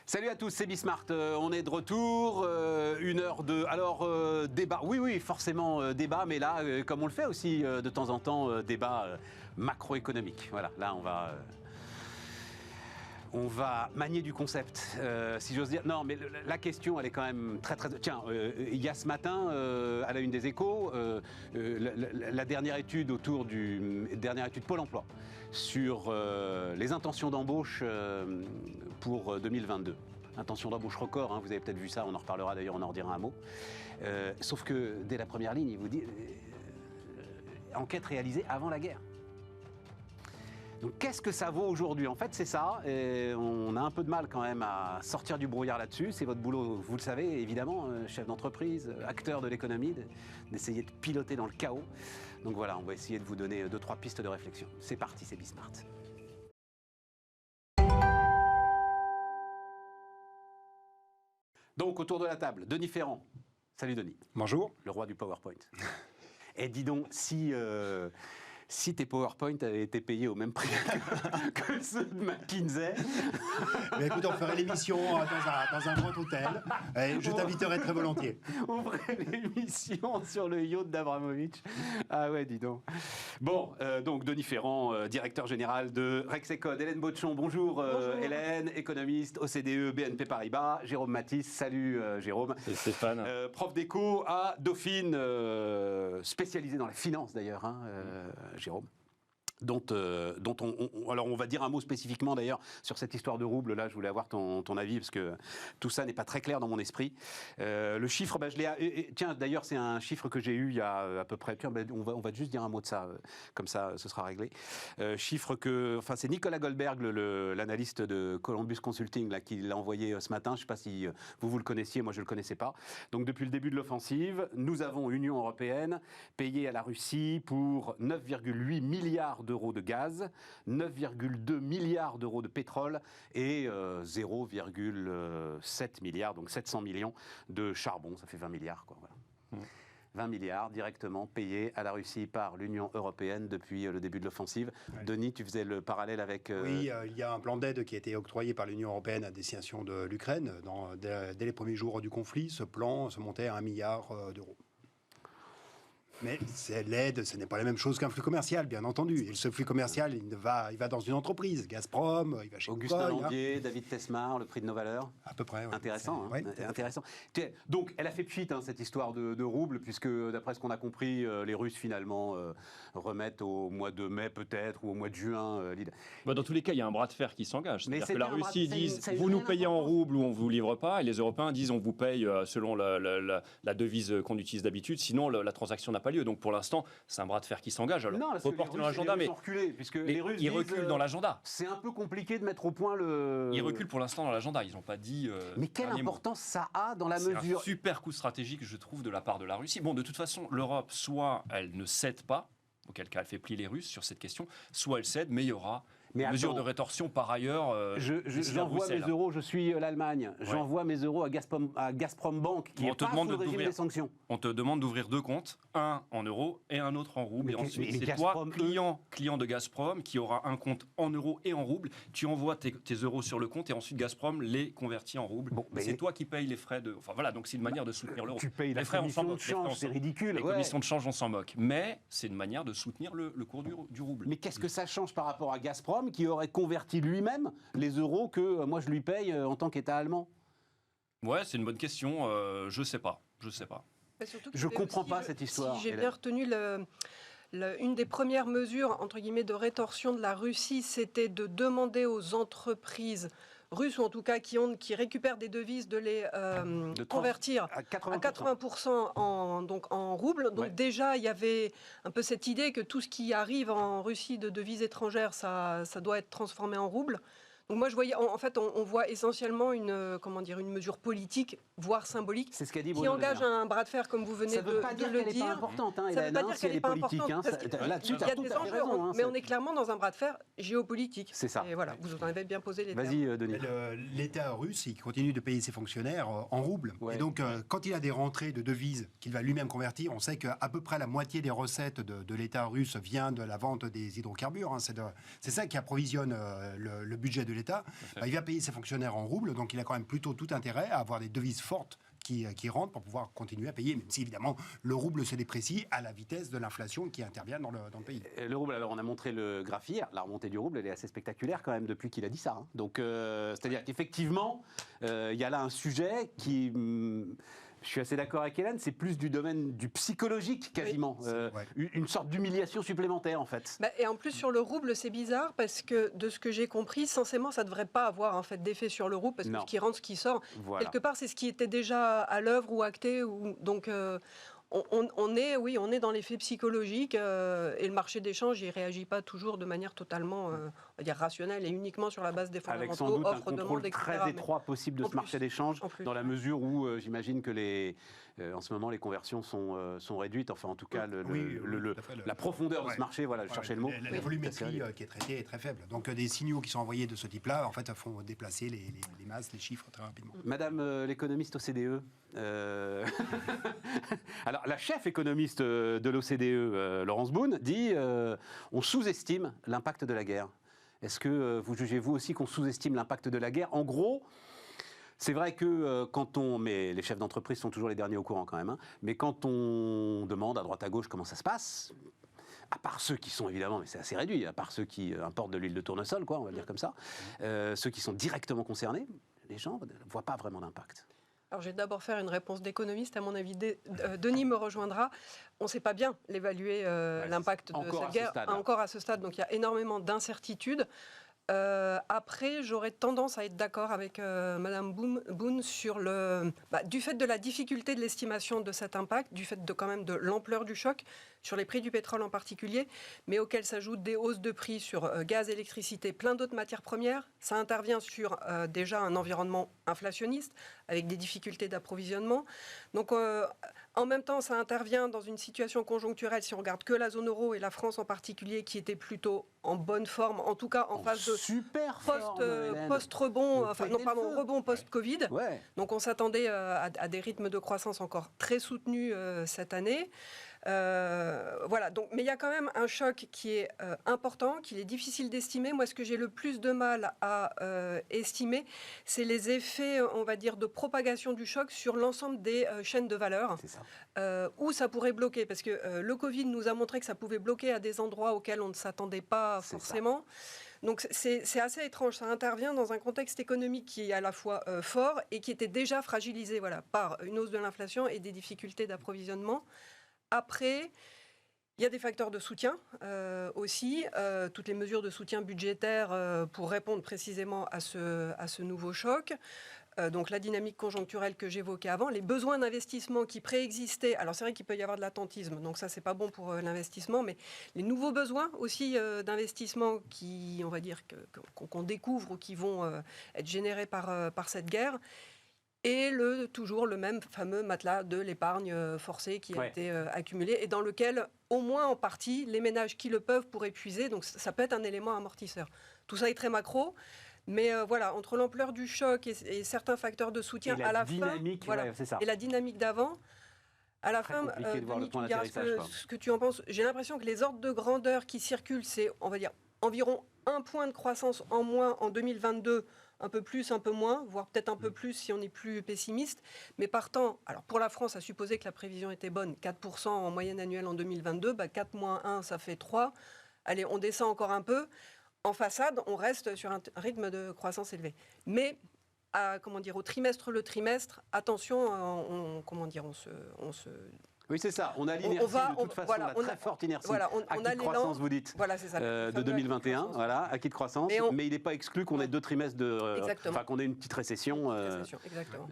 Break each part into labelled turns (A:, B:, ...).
A: Salut à tous, c'est Bismart. On est de retour, une heure de... Alors, débat, oui, forcément débat, mais là, comme on le fait aussi de temps en temps, débat macroéconomique. Voilà, là, on va manier du concept, si j'ose dire. Non, mais la question, elle est quand même très... Tiens, il y a ce matin, à la une des Échos, la dernière étude dernière étude Pôle emploi sur les intentions d'embauche pour 2022. Intention d'embauche record, hein, vous avez peut-être vu ça, on en reparlera d'ailleurs, on en redira un mot. Sauf que dès la première ligne, il vous dit enquête réalisée avant la guerre. Donc qu'est-ce que ça vaut aujourd'hui? En fait, c'est ça, et on a un peu de mal quand même à sortir du brouillard là-dessus. C'est votre boulot, vous le savez, évidemment, chef d'entreprise, acteur de l'économie, d'essayer de piloter dans le chaos. Donc voilà, on va essayer de vous donner 2-3 pistes de réflexion. C'est parti, c'est Bismart. Donc autour de la table, Denis Ferrand. Salut Denis.
B: Bonjour.
A: Le roi du PowerPoint. Et dis donc, si tes PowerPoint avaient été payés au même prix que ceux de McKinsey...
B: Mais écoute, on ferait l'émission dans un grand hôtel. Et je t'inviterai très volontiers.
A: On ferait l'émission sur le yacht d'Abramovich. Ah ouais, dis donc. Bon, donc Denis Ferrand, directeur général de Rexecode. Hélène Baudchon, bonjour. Hélène, économiste, OCDE, BNP Paribas. Jérôme Mathis, salut Jérôme.
C: C'est Stéphane.
A: Prof d'éco à Dauphine, spécialisé dans la finance d'ailleurs, hein, Jérôme. Dont alors on va dire un mot spécifiquement d'ailleurs sur cette histoire de rouble. Là, je voulais avoir ton avis parce que tout ça n'est pas très clair dans mon esprit. Le chiffre, je l'ai. Tiens, d'ailleurs, c'est un chiffre que j'ai eu il y a à peu près. Tiens, on va juste dire un mot de ça, comme ça, ce sera réglé. C'est Nicolas Goldberg, l'analyste de Columbus Consulting, là, qui l'a envoyé ce matin. Je ne sais pas si vous le connaissiez, moi je ne le connaissais pas. Donc depuis le début de l'offensive, nous avons Union européenne payé à la Russie pour 9,8 milliards d'euros de gaz, 9,2 milliards d'euros de pétrole et 0,7 milliards, donc 700 millions de charbon. Ça fait 20 milliards, quoi. Voilà. 20 milliards directement payés à la Russie par l'Union européenne depuis le début de l'offensive. Ouais. Denis, tu faisais le parallèle avec...
B: Oui, il y a un plan d'aide qui a été octroyé par l'Union européenne à destination de l'Ukraine. Dès les premiers jours du conflit, ce plan se montait à 1 milliard d'euros. Mais c'est l'aide, ce n'est pas la même chose qu'un flux commercial, bien entendu. Et ce flux commercial, il va dans une entreprise, Gazprom, il va chez
A: Augustin Landier, David Tesmar, le prix de nos valeurs.
B: À peu près, oui.
A: Intéressant, hein,
B: ouais,
A: intéressant. Donc, elle a fait pchit, hein, cette histoire de rouble, puisque d'après ce qu'on a compris, les Russes finalement remettent au mois de mai peut-être, ou au mois de juin l'idée.
C: Dans tous les cas, il y a un bras de fer qui s'engage. C'est-à-dire que la Russie dit vous nous payez en rouble ou on ne vous livre pas, et les Européens disent on vous paye selon la devise qu'on utilise d'habitude, sinon la transaction n'a pas lieu. Donc pour l'instant, c'est un bras de fer qui s'engage. Alors,
A: non,
C: reporter dans l'agenda, mais
A: puisque les Russes
C: ils reculent dans l'agenda.
A: C'est un peu compliqué de mettre au point le...
C: Ils reculent pour l'instant dans l'agenda. Ils n'ont pas dit...
A: mais quelle importance ça a dans la mesure...
C: C'est un super coup stratégique, je trouve, de la part de la Russie. Bon, de toute façon, l'Europe, soit elle ne cède pas, auquel cas elle fait plier les Russes sur cette question, soit elle cède, mais il y aura... mesures de rétorsion par ailleurs.
A: J'envoie mes euros, je suis l'Allemagne. Ouais. J'envoie mes euros à Gazprom Bank, qui est pas sous le régime des sanctions.
C: On te demande d'ouvrir deux comptes, un en euros et un autre en rouble. Et ensuite, c'est toi, client de Gazprom, qui aura un compte en euros et en rouble. Tu envoies tes euros sur le compte et ensuite Gazprom les convertit en rouble. Bon, c'est toi qui payes les frais de... Enfin voilà, donc c'est une manière de soutenir l'euro.
A: Tu payes la commission de change, c'est ridicule.
C: Les commissions de change, on s'en moque. Mais c'est une manière de soutenir le cours du rouble.
A: Mais qu'est-ce que ça change par rapport à Gazprom, qui aurait converti lui-même les euros que moi je lui paye en tant qu'État allemand?
C: Ouais, c'est une bonne question. Je sais pas.
A: Je comprends pas cette histoire.
D: Si j'ai bien retenu une des premières mesures entre guillemets de rétorsion de la Russie, c'était de demander aux entreprises russes, ou en tout cas qui récupèrent des devises, de les convertir à 80% en roubles. Donc ouais. Déjà, il y avait un peu cette idée que tout ce qui arrive en Russie de devises étrangères, ça doit être transformé en roubles. Donc moi, je voyais, en fait, on voit essentiellement une mesure politique, voire symbolique,
A: c'est ce qu'a dit
D: qui engage un bras de fer, comme vous venez de le dire.
A: Ça ne veut pas dire qu'elle n'est pas importante, hein, ça ne veut pas dire qu'elle n'est pas importante. Là-dessus,
D: il y a des enjeux, mais on est clairement dans un bras de fer géopolitique.
A: C'est ça.
D: Et voilà, vous en avez bien posé les termes.
A: Vas-y, Denis.
B: L'État russe, il continue de payer ses fonctionnaires en roubles. Ouais. Et donc, quand il a des rentrées de devises qu'il va lui-même convertir, on sait qu'à peu près la moitié des recettes de l'État russe vient de la vente des hydrocarbures. Hein. C'est ça qui approvisionne le budget de l'État, il va payer ses fonctionnaires en roubles, donc il a quand même plutôt tout intérêt à avoir des devises fortes qui rentrent pour pouvoir continuer à payer, même si évidemment le rouble se déprécie à la vitesse de l'inflation qui intervient dans le pays.
A: Le rouble, alors on a montré le graphe hier, la remontée du rouble, elle est assez spectaculaire quand même depuis qu'il a dit ça. Donc c'est-à-dire qu'effectivement, il y a là un sujet qui... Je suis assez d'accord avec Hélène, c'est plus du domaine du psychologique quasiment, une sorte d'humiliation supplémentaire en fait.
D: Et en plus sur le rouble c'est bizarre parce que de ce que j'ai compris, censément ça ne devrait pas avoir en fait d'effet sur le rouble parce que ce qui rentre, ce qui sort, quelque part c'est ce qui était déjà à l'œuvre ou acté, donc on est dans l'effet psychologique et le marché d'échange il réagit pas toujours de manière totalement on va dire rationnelle et uniquement sur la base des fondamentaux,
A: avec sans doute un contrôle très étroit possible de ce marché d'échange dans la mesure où j'imagine que en ce moment les conversions sont réduites, enfin en tout cas la profondeur de ce marché, voilà, je cherchais le mot.
B: Le volumétrie qui est traité est très faible. Donc des signaux qui sont envoyés de ce type-là en fait font déplacer les masses, les chiffres très rapidement.
A: Madame l'économiste OCDE, alors la chef économiste de l'OCDE, Laurence Boone, dit on sous-estime l'impact de la guerre. Est-ce que vous jugez vous aussi qu'on sous-estime l'impact de la guerre ? En gros, c'est vrai que mais les chefs d'entreprise sont toujours les derniers au courant quand même, mais quand on demande à droite à gauche comment ça se passe, à part ceux qui sont évidemment, mais c'est assez réduit, à part ceux qui importent de l'huile de tournesol, quoi, on va le dire comme ça, ceux qui sont directement concernés, les gens ne voient pas vraiment d'impact.
D: Alors, je vais d'abord faire une réponse d'économiste. À mon avis, Denis me rejoindra. On ne sait pas bien l'évaluer, l'impact de cette guerre, encore à ce stade. Donc, il y a énormément d'incertitudes. Après, j'aurais tendance à être d'accord avec Madame Boone sur du fait de la difficulté de l'estimation de cet impact, du fait quand même de l'ampleur du choc sur les prix du pétrole en particulier, mais auxquels s'ajoutent des hausses de prix sur gaz, électricité, plein d'autres matières premières. Ça intervient sur déjà un environnement inflationniste avec des difficultés d'approvisionnement. Donc, en même temps, ça intervient dans une situation conjoncturelle, si on regarde que la zone euro et la France en particulier, qui était plutôt en bonne forme, en tout cas en phase de post-rebond, rebond post-Covid.
A: Ouais.
D: Donc on s'attendait à des rythmes de croissance encore très soutenus cette année. Voilà, donc, mais il y a quand même un choc qui est important, qu'il est difficile d'estimer. Moi, ce que j'ai le plus de mal à estimer, c'est les effets, on va dire, de propagation du choc sur l'ensemble des chaînes de valeur, où ça pourrait bloquer. Parce que le Covid nous a montré que ça pouvait bloquer à des endroits auxquels on ne s'attendait pas forcément. Donc c'est assez étrange. Ça intervient dans un contexte économique qui est à la fois fort et qui était déjà fragilisé par une hausse de l'inflation et des difficultés d'approvisionnement. Après, il y a des facteurs de soutien aussi, toutes les mesures de soutien budgétaire pour répondre précisément à ce nouveau choc. Donc la dynamique conjoncturelle que j'évoquais avant, les besoins d'investissement qui préexistaient. Alors c'est vrai qu'il peut y avoir de l'attentisme, donc ça c'est pas bon pour l'investissement, mais les nouveaux besoins aussi d'investissement qui, on va dire, qu'on découvre ou qui vont être générés par cette guerre. Et toujours le même fameux matelas de l'épargne forcée qui a été accumulé et dans lequel, au moins en partie, les ménages qui le peuvent pourraient puiser. Donc ça peut être un élément amortisseur. Tout ça est très macro. Mais entre l'ampleur du choc et certains facteurs de soutien à la fin, et la dynamique d'avant, à la fin, Denis, tu me diras ce que tu en penses. J'ai l'impression que les ordres de grandeur qui circulent, c'est, on va dire, environ 1 point de croissance en moins en 2022, un peu plus, un peu moins, voire peut-être un peu plus si on est plus pessimiste. Mais partant, alors pour la France, à supposer que la prévision était bonne, 4% en moyenne annuelle en 2022, 4 moins 1, ça fait 3. Allez, on descend encore un peu. En façade, on reste sur un rythme de croissance élevé. Mais, au trimestre le trimestre, attention, on se
A: Oui, c'est ça. On a l'inertie de toute façon, la très forte inertie. Acquis de croissance, vous dites,
D: c'est ça,
A: de 2021. Acquis de croissance. Mais il n'est pas exclu qu'on ait 2 trimestres qu'on ait une petite récession.
D: Exactement.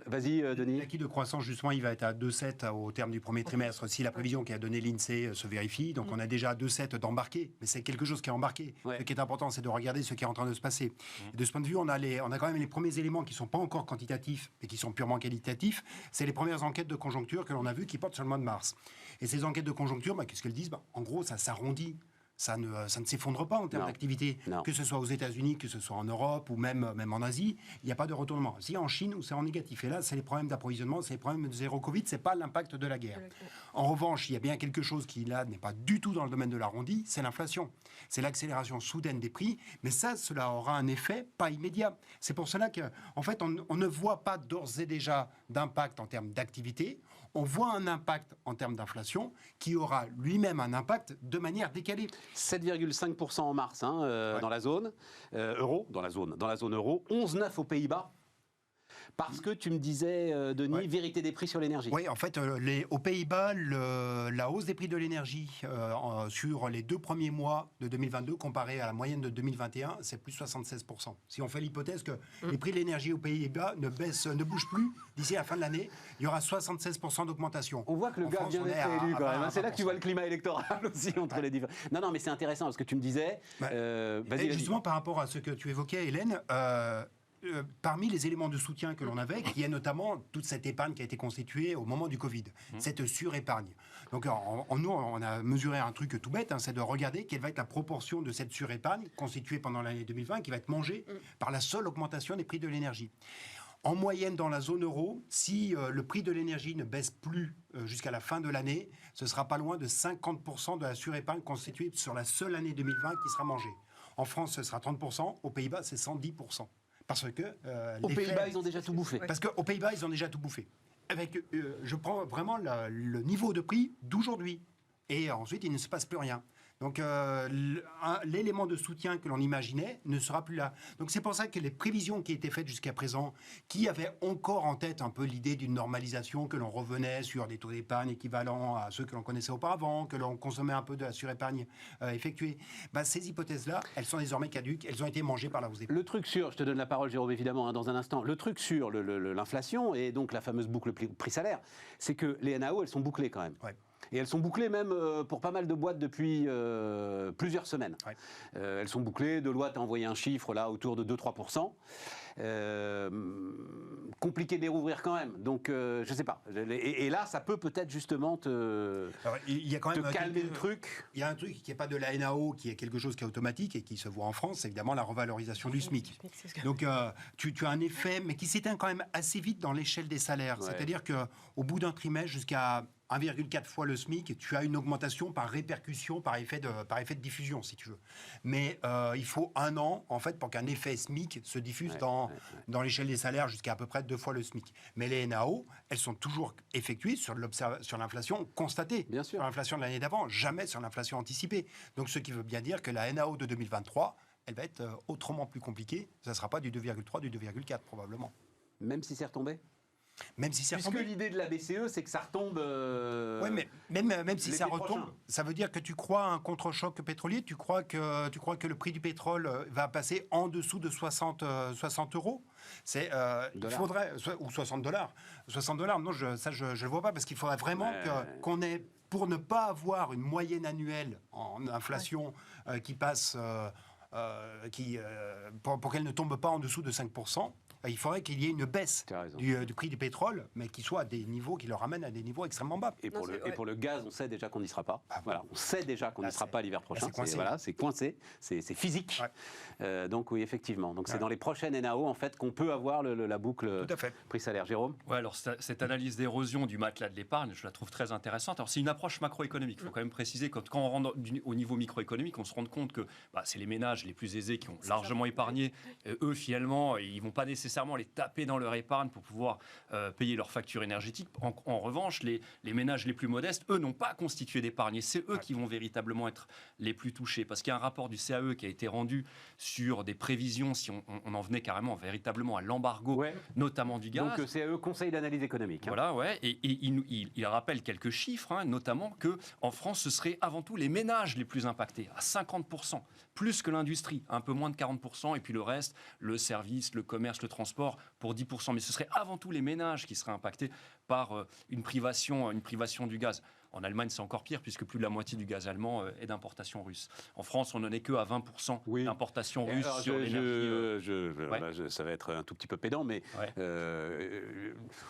A: Vas-y, Denis.
B: L'acquis de croissance, justement, il va être à 2,7 au terme du premier trimestre. Si la prévision qu'a donnée l'INSEE se vérifie, donc on a déjà 2,7 d'embarqué. Mais c'est quelque chose qui est embarqué. Ce qui est important, c'est de regarder ce qui est en train de se passer. Et de ce point de vue, on a quand même les premiers éléments qui ne sont pas encore quantitatifs, mais qui sont purement qualitatifs. C'est les premières enquêtes de conjoncture que l'on a vues qui portent sur le mois de mars. Et ces enquêtes de conjoncture, qu'est-ce qu'elles disent ? En gros, ça s'arrondit. ça ne s'effondre pas en termes d'activité, que ce soit aux États-Unis, que ce soit en Europe ou même en Asie, il n'y a pas de retournement. Si en Chine, où c'est en négatif, et là, c'est les problèmes d'approvisionnement, c'est les problèmes de zéro Covid, c'est pas l'impact de la guerre. En revanche, il y a bien quelque chose qui, là, n'est pas du tout dans le domaine de l'arrondi, c'est l'inflation. C'est l'accélération soudaine des prix, mais cela aura un effet pas immédiat. C'est pour cela qu'en fait, on ne voit pas d'ores et déjà d'impact en termes d'activité. On voit un impact en termes d'inflation qui aura lui-même un impact de manière décalée.
A: 7,5% en mars dans la zone euro, dans la zone euro, 11,9 aux Pays-Bas. Parce que tu me disais, Denis, vérité des prix sur l'énergie.
B: Oui, en fait, aux Pays-Bas, la hausse des prix de l'énergie sur les 2 premiers mois de 2022 comparé à la moyenne de 2021, c'est plus 76%. Si on fait l'hypothèse que les prix de l'énergie aux Pays-Bas ne bougent plus d'ici la fin de l'année, il y aura 76% d'augmentation.
A: On voit que le gars vient d'être élu quand même. C'est là que tu vois le climat électoral aussi entre les différents. Non, mais c'est intéressant parce que tu me disais.
B: Vas-y. Justement, par rapport à ce que tu évoquais, Hélène. Parmi les éléments de soutien que l'on avait, qui est notamment toute cette épargne qui a été constituée au moment du Covid, cette surépargne. Donc, nous, on a mesuré un truc tout bête, c'est de regarder quelle va être la proportion de cette surépargne constituée pendant l'année 2020 qui va être mangée par la seule augmentation des prix de l'énergie. En moyenne, dans la zone euro, si le prix de l'énergie ne baisse plus jusqu'à la fin de l'année, ce sera pas loin de 50% de la surépargne constituée sur la seule année 2020 qui sera mangée. En France, ce sera 30%, aux Pays-Bas, c'est 110%. Parce que
A: aux Pays-Bas, ils ont déjà tout bouffé.
B: Parce qu'aux Pays-Bas, ils ont déjà tout bouffé. Je prends vraiment le niveau de prix d'aujourd'hui. Et ensuite, il ne se passe plus rien. Donc, l'élément de soutien que l'on imaginait ne sera plus là. Donc, c'est pour ça que les prévisions qui étaient faites jusqu'à présent, qui avaient encore en tête un peu l'idée d'une normalisation, que l'on revenait sur des taux d'épargne équivalents à ceux que l'on connaissait auparavant, que l'on consommait un peu de la surépargne effectuée, ces hypothèses-là, elles sont désormais caduques, elles ont été mangées par la hausse des prix.
A: Le truc sur, je te donne la parole Jérôme évidemment dans un instant, le truc sur l'inflation et donc la fameuse boucle prix-salaire, c'est que les NAO, elles sont bouclées quand même. Ouais. Et elles sont bouclées même pour pas mal de boîtes depuis plusieurs semaines. Ouais. Elles sont bouclées, Deloitte a envoyé un chiffre là autour de 2-3%. Compliqué de les rouvrir quand même. Donc je sais pas. Et là, ça peut peut-être justement te calmer le truc.
B: Il y a un truc qui n'est pas de la NAO, qui est quelque chose qui est automatique et qui se voit en France, c'est évidemment la revalorisation du SMIC. Donc tu as un effet, mais qui s'éteint quand même assez vite dans l'échelle des salaires. Ouais. C'est-à-dire qu'au bout d'un trimestre, jusqu'à 1,4 fois le SMIC, tu as une augmentation par répercussion, par effet de diffusion, si tu veux. Mais il faut 1 an, en fait, pour qu'un effet SMIC se diffuse dans l'échelle des salaires jusqu'à peu près 2 fois le SMIC. Mais les NAO, elles sont toujours effectuées sur l'inflation constatée,
A: bien sûr,
B: sur l'inflation de l'année d'avant, jamais sur l'inflation anticipée. Donc, ce qui veut bien dire que la NAO de 2023, elle va être autrement plus compliquée. Ça ne sera pas du 2,3, du 2,4 probablement.
A: Même si c'est retombé ?
B: Même si ça
A: Puisque l'idée de la BCE, c'est que ça retombe.
B: Oui, mais même si ça retombe, ça veut dire que tu crois à un contre-choc pétrolier. Tu crois que le prix du pétrole va passer en dessous de 60 euros. Il faudrait ou $60. $60, non, je le vois pas parce qu'il faudrait vraiment qu'on ait, pour ne pas avoir une moyenne annuelle en inflation qui passe, pour qu'elle ne tombe pas en dessous de 5%. Il faudrait qu'il y ait une baisse du prix du pétrole, mais qui soit à des niveaux qui le ramènent à des niveaux extrêmement bas.
A: Et pour le gaz, on sait déjà qu'on n'y sera pas. Voilà, on sait déjà qu'on n'y sera pas l'hiver prochain. C'est coincé, c'est physique. Ouais. Donc oui, effectivement. Donc c'est dans les prochaines NAO en fait qu'on peut avoir la boucle prix-salaire. Jérôme ?
C: Ouais, alors cette analyse d'érosion du matelas de l'épargne, je la trouve très intéressante. Alors c'est une approche macroéconomique. Il faut quand même préciser que quand on rentre au niveau microéconomique, on se rend compte que c'est les ménages les plus aisés qui ont largement épargné. Eux, finalement, ils ne vont pas nécessairement les taper dans leur épargne pour pouvoir payer leurs factures énergétiques. En revanche, les ménages les plus modestes, eux, n'ont pas constitué d'épargne. Et c'est eux qui vont véritablement être les plus touchés. Parce qu'il y a un rapport du CAE qui a été rendu sur des prévisions, si on en venait carrément, véritablement à l'embargo, notamment du gaz.
A: Donc le CAE, Conseil d'analyse économique.
C: Voilà, et il rappelle quelques chiffres, notamment qu'en France, ce serait avant tout les ménages les plus impactés, à 50%, plus que l'industrie, un peu moins de 40%, et puis le reste, le service, le commerce, le transport, pour 10%. Mais ce serait avant tout les ménages qui seraient impactés par une privation du gaz. En Allemagne, c'est encore pire, puisque plus de la moitié du gaz allemand est d'importation russe. En France, on n'en est que à 20% d'importation russe sur l'énergie.
A: Ça va être un tout petit peu pédant, mais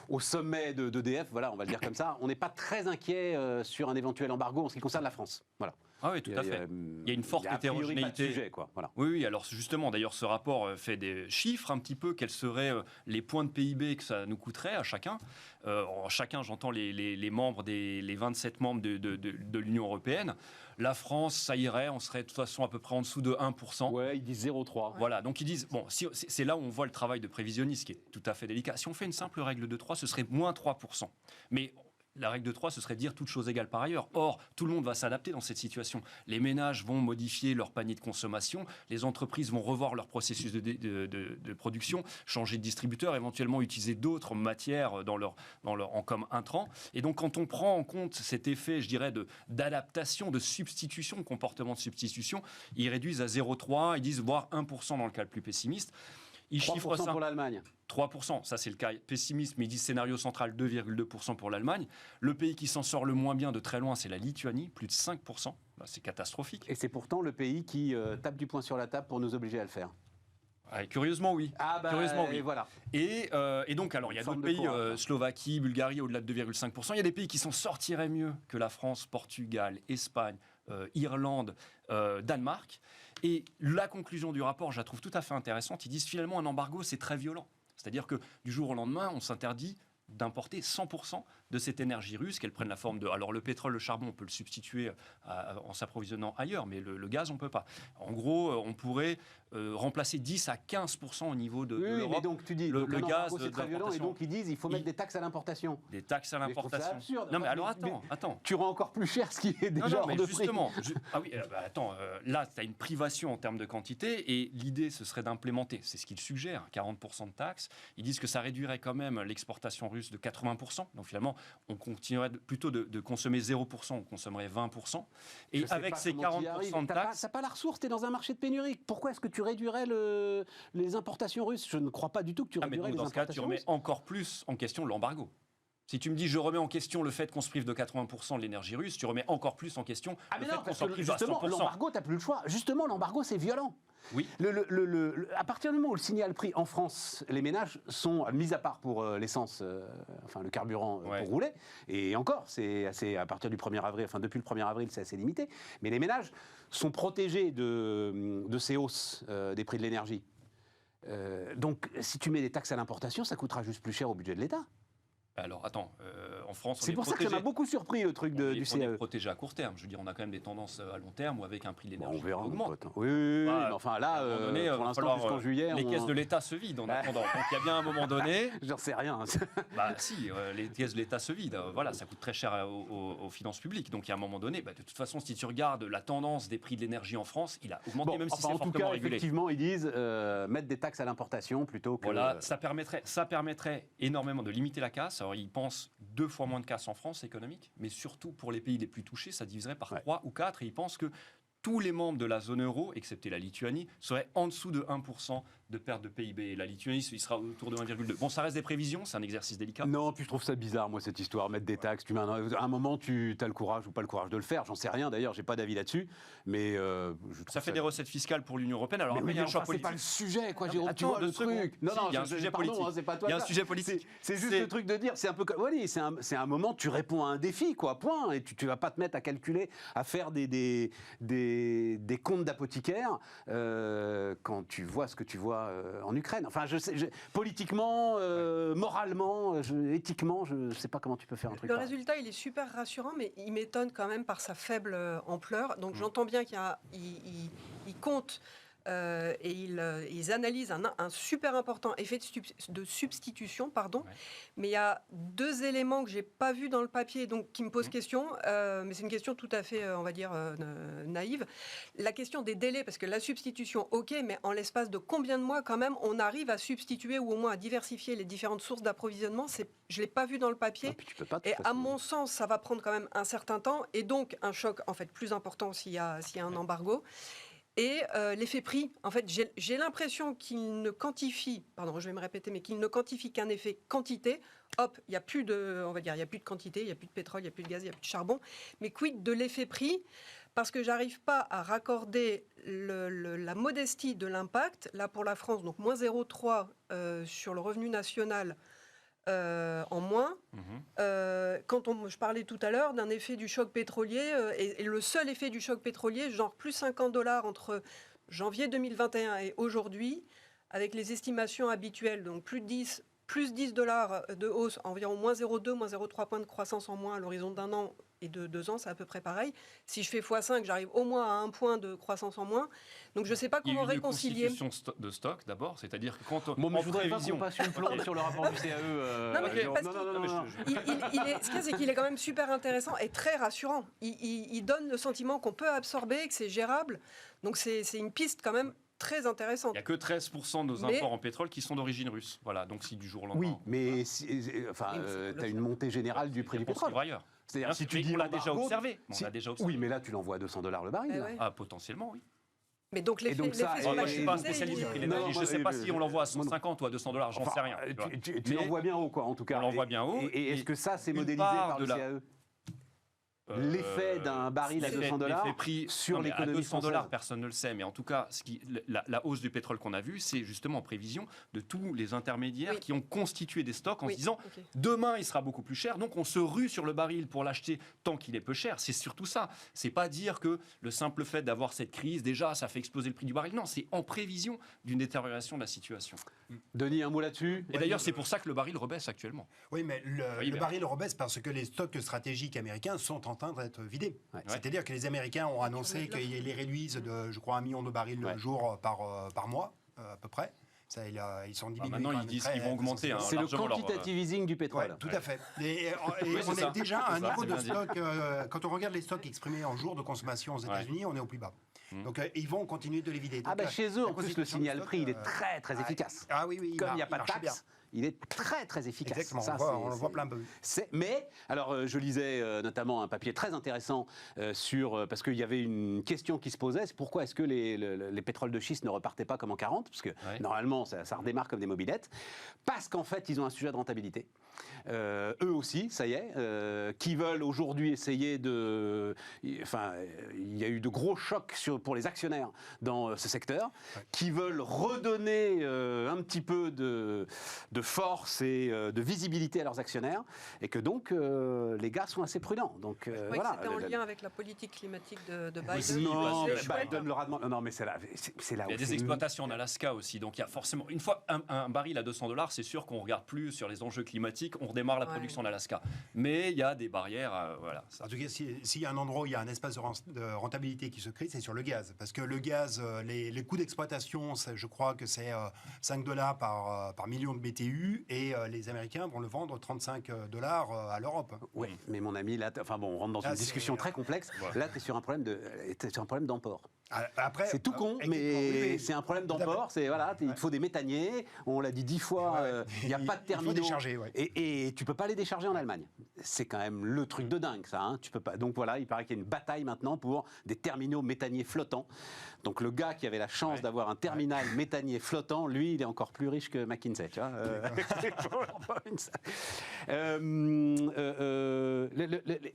A: au sommet d'EDF, voilà, on va le dire comme ça, on n'est pas très inquiet sur un éventuel embargo en ce qui concerne la France. Voilà.
C: Ah oui, tout à fait. Il y a une forte hétérogénéité.
A: Sujet, quoi. Voilà.
C: Oui, alors justement, d'ailleurs, ce rapport fait des chiffres un petit peu, quels seraient les points de PIB que ça nous coûterait à chacun. Chacun, j'entends les membres, les 27 membres de l'Union européenne. La France, ça irait, on serait de toute façon à peu près en dessous de 1%.
A: Ouais, ils disent 0,3.
C: Voilà, donc ils disent, bon, c'est là où on voit le travail de prévisionniste qui est tout à fait délicat. Si on fait une simple règle de 3, ce serait moins 3%. Mais la règle de 3, ce serait dire toutes choses égales par ailleurs. Or, tout le monde va s'adapter dans cette situation. Les ménages vont modifier leur panier de consommation, les entreprises vont revoir leur processus de production, changer de distributeur, éventuellement utiliser d'autres matières en comme intrants. Et donc, quand on prend en compte cet effet, je dirais, d'adaptation, de substitution, comportement de substitution, ils réduisent à 0,3, ils disent voire 1% dans le cas le plus pessimiste. Ils chiffrent ça
A: pour l'Allemagne.
C: 3%, ça c'est le cas pessimiste, mais ils disent scénario central 2,2% pour l'Allemagne. Le pays qui s'en sort le moins bien de très loin, c'est la Lituanie, plus de 5%. Là, c'est catastrophique.
A: Et c'est pourtant le pays qui tape du poing sur la table pour nous obliger à le faire.
C: Curieusement, oui.
A: Curieusement, oui. Et voilà.
C: Et donc, alors, il y a d'autres pays, Slovaquie, Bulgarie, au-delà de 2,5%. Il y a des pays qui s'en sortiraient mieux que la France, Portugal, Espagne, Irlande, Danemark. Et la conclusion du rapport, je la trouve tout à fait intéressante. Ils disent finalement un embargo, c'est très violent. C'est-à-dire que du jour au lendemain, on s'interdit d'importer 100% de cette énergie russe, qu'elle prenne la forme de... Alors le pétrole, le charbon, on peut le substituer en s'approvisionnant ailleurs, mais le gaz, on ne peut pas. En gros, on pourrait remplacer 10 à 15% au niveau de l'Europe.
A: Mais donc tu dis,
C: le gaz,
A: c'est très violent, et donc ils disent il faut mettre des taxes à l'importation.
C: Des taxes à l'importation.
A: C'est absurde.
C: Non, mais alors attends.
A: Tu rends encore plus cher ce qui est déjà hors de prix.
C: Là, tu as une privation en termes de quantité, et l'idée, ce serait d'implémenter, c'est ce qu'ils suggèrent, 40% de taxes. Ils disent que ça réduirait quand même l'exportation russe de 80%. Donc finalement, on continuerait plutôt de consommer 0%, on consommerait 20%. Et avec ces 40% de taxes...
A: T'as pas la ressource, t'es dans un marché de pénurie. Pourquoi est-ce que tu réduirais les importations russes? Je ne crois pas du tout que tu réduirais les importations russes.
C: Dans ce cas, tu remets encore plus en question l'embargo. Si tu me dis je remets en question le fait qu'on se prive de 80% de l'énergie russe, tu remets encore plus en question le fait qu'on s'en prive à 100%.
A: Justement, l'embargo, t'as plus le choix. Justement, l'embargo, c'est violent.
C: Oui.
A: À partir du moment où le signal prix en France, les ménages sont, mis à part pour l'essence, le carburant pour rouler, et encore, c'est assez, à partir du 1er avril, depuis le 1er avril, c'est assez limité, mais les ménages sont protégés de ces hausses des prix de l'énergie. Donc, si tu mets des taxes à l'importation, ça coûtera juste plus cher au budget de l'État.
C: Alors, attends, en France,
A: c'est pour ça que ça m'a beaucoup surpris le truc du CAE.
C: On est protégé à court terme. Je veux dire, on a quand même des tendances à long terme ou avec un prix de l'énergie
A: qui augmente.
C: Oui, mais
A: enfin là, pour l'instant, jusqu'en juillet...
C: Les caisses de l'État se vident en attendant. Donc il y a bien un moment donné...
A: J'en sais rien.
C: Les caisses de l'État se vident. Voilà, ça coûte très cher aux finances publiques. Donc il y a un moment donné, de toute façon, si tu regardes la tendance des prix de l'énergie en France, il a augmenté, même si c'est fortement régulé. En tout cas,
A: effectivement, ils disent mettre des taxes à l'importation plutôt que...
C: Voilà, ça permettrait énormément de limiter la casse. Alors ils pensent 2 fois moins de casse en France économique, mais surtout pour les pays les plus touchés, ça diviserait par 3 ou 4, et ils pensent que tous les membres de la zone euro, excepté la Lituanie, seraient en dessous de 1% de perte de PIB. Et la Lituanie, il sera autour de 1,2. Bon, ça reste des prévisions, c'est un exercice délicat.
A: Non, puis je trouve ça bizarre, moi, cette histoire, mettre des taxes. À un moment, tu as le courage ou pas le courage de le faire. J'en sais rien, d'ailleurs, j'ai pas d'avis là-dessus. Mais
C: ça fait des recettes fiscales pour l'Union européenne. Alors après, il y a un choix politique.
A: C'est pas le sujet, quoi, Jérôme. Tu vois le truc.
C: Non, il y a un sujet politique.
A: C'est pas toi.
C: Il y a un sujet politique.
A: C'est juste le truc de dire, c'est un peu comme... Oui, c'est un moment, tu réponds à un défi, quoi, point. Et tu vas pas te mettre à calculer, à faire des comptes d'apothicaire quand tu vois ce que tu vois en Ukraine. Enfin, politiquement, moralement, éthiquement, je ne sais pas comment tu peux faire un truc.
D: Le résultat, il est super rassurant, mais il m'étonne quand même par sa faible ampleur. Donc j'entends bien qu'il compte et ils analysent un super important effet de substitution, mais il y a 2 éléments que j'ai pas vus dans le papier, donc qui me posent question, mais c'est une question tout à fait, on va dire, naïve. La question des délais, parce que la substitution, ok, mais en l'espace de combien de mois quand même on arrive à substituer ou au moins à diversifier les différentes sources d'approvisionnement, je l'ai pas vu dans le papier.
A: Non, puis tu peux pas,
D: et à mon sens, ça va prendre quand même un certain temps, et donc un choc en fait plus important s'il y a un embargo. Et l'effet prix, en fait, j'ai l'impression qu'il ne quantifie, pardon, je vais me répéter, mais qu'il ne quantifie qu'un effet quantité. Hop, il n'y a plus de, on va dire, il y a plus de quantité, il n'y a plus de pétrole, il n'y a plus de gaz, il n'y a plus de charbon. Mais quid de l'effet prix ? Parce que j'arrive pas à raccorder la modestie de l'impact. Là, pour la France, donc moins 0,3 sur le revenu national en moins. Quand je parlais tout à l'heure d'un effet du choc pétrolier, et le seul effet du choc pétrolier, genre plus $50 entre janvier 2021 et aujourd'hui, avec les estimations habituelles, donc plus $10 de hausse, environ moins 0,2, moins 0,3 points de croissance en moins à l'horizon d'1 an et de 2 ans, c'est à peu près pareil. Si je fais x5, j'arrive au moins à 1 point de croissance en moins. Donc je ne sais pas comment réconcilier.
C: Il y a une constitution de stock d'abord, c'est-à-dire que quand
A: bon, mais je voudrais pas qu'on passe une plombe sur le rapport du CAE.
D: Ce qu'il y a, c'est qu'il est quand même super intéressant et très rassurant. Il donne le sentiment qu'on peut absorber, que c'est gérable. Donc c'est une piste quand même très intéressante.
C: Il n'y a que 13% de nos imports en pétrole qui sont d'origine russe. Voilà, donc si du jour au lendemain...
A: Oui, mais tu as une montée générale du prix du pétrole.
C: Ailleurs.
A: C'est-à-dire, si tu dis
C: on l'a déjà observé.
A: Oui, mais là, tu l'envoies à $200 le baril.
D: Ouais.
C: Ah, potentiellement, oui.
D: Mais donc l'effet
C: moi, je ne suis pas un spécialiste du prix de l'énergie. Je ne sais pas si on l'envoie à 150 ou à $200, j'en sais rien.
A: Tu l'envoies bien haut, quoi, en tout cas.
C: On l'envoie bien haut.
A: Et est-ce que ça, c'est modélisé par le CAE ? L'effet d'un baril à $200 sur l'économie
C: à $200,
A: française.
C: personne ne le sait. Mais en tout cas, la hausse du pétrole qu'on a vue, c'est justement en prévision de tous les intermédiaires qui ont constitué des stocks en se disant demain, il sera beaucoup plus cher. Donc, on se rue sur le baril pour l'acheter tant qu'il est peu cher. C'est surtout ça. C'est pas dire que le simple fait d'avoir cette crise, déjà, ça fait exploser le prix du baril. Non, c'est en prévision d'une détérioration de la situation.
A: Denis, un mot là-dessus.
C: Et d'ailleurs, c'est pour ça que le baril rebaisse actuellement.
B: Oui, mais le baril rebaisse parce que les stocks stratégiques américains sont en train d'être vidés. Ouais. C'est-à-dire que les Américains ont annoncé qu'ils les réduisent de, je crois, 1 million de barils le jour par mois, à peu près. Ça, ils sont diminués.
C: Maintenant, ils disent qu'ils vont augmenter.
A: C'est le quantitative easing du pétrole.
B: Ouais, tout à fait. Et on est déjà à un niveau de stock. Quand on regarde les stocks exprimés en jours de consommation aux États-Unis, on est au plus bas. Donc, ils vont continuer de les vider. Donc,
A: chez eux, en plus, le signal prix, il est très, très efficace.
B: Ah oui.
A: Comme il n'y a pas de taxe. Il est très, très efficace.
B: Exactement,
A: ça,
B: on le voit plein peu.
A: Mais, alors, je lisais notamment un papier très intéressant parce qu'il y avait une question qui se posait, c'est pourquoi est-ce que les pétroles de schiste ne repartaient pas comme en 40 ? Parce que normalement, ça redémarre comme des mobylettes. Parce qu'en fait, ils ont un sujet de rentabilité. Eux aussi, ça y est, qui veulent aujourd'hui essayer de... Enfin, il y a eu de gros chocs pour les actionnaires dans ce secteur, qui veulent redonner un petit peu de force et de visibilité à leurs actionnaires, et que donc les gars sont assez prudents. Donc
D: voilà. C'était en lien avec la politique climatique de Biden.
A: Non, Biden leur a demandé. Non, mais c'est là.
C: Il y a des exploitations en Alaska aussi, donc il y a forcément une fois un baril à $200, c'est sûr qu'on regarde plus sur les enjeux climatiques, on redémarre la production en Alaska. Mais il y a des barrières, voilà.
B: En tout cas, s'il y a un endroit où il y a un espace de rentabilité qui se crée, c'est sur le gaz, parce que le gaz, les coûts d'exploitation, je crois que c'est $5 par million de BTU. Et les Américains vont le vendre $35 à l'Europe.
A: Oui, mais mon ami, là, on rentre dans une discussion très complexe. Là, tu es sur un problème d'emport.
B: Après,
A: c'est tout con, mais c'est un problème d'emport. Il te faut des méthaniers. On l'a dit 10 fois. Il n'y a pas de terminaux. Il faut
B: décharger,
A: et tu peux pas les décharger en Allemagne. C'est quand même le truc de dingue, ça. Hein. Tu peux pas. Donc voilà, il paraît qu'il y a une bataille maintenant pour des terminaux méthaniers flottants. Donc le gars qui avait la chance d'avoir un terminal méthanier flottant, lui, il est encore plus riche que McKinsey. Tu vois.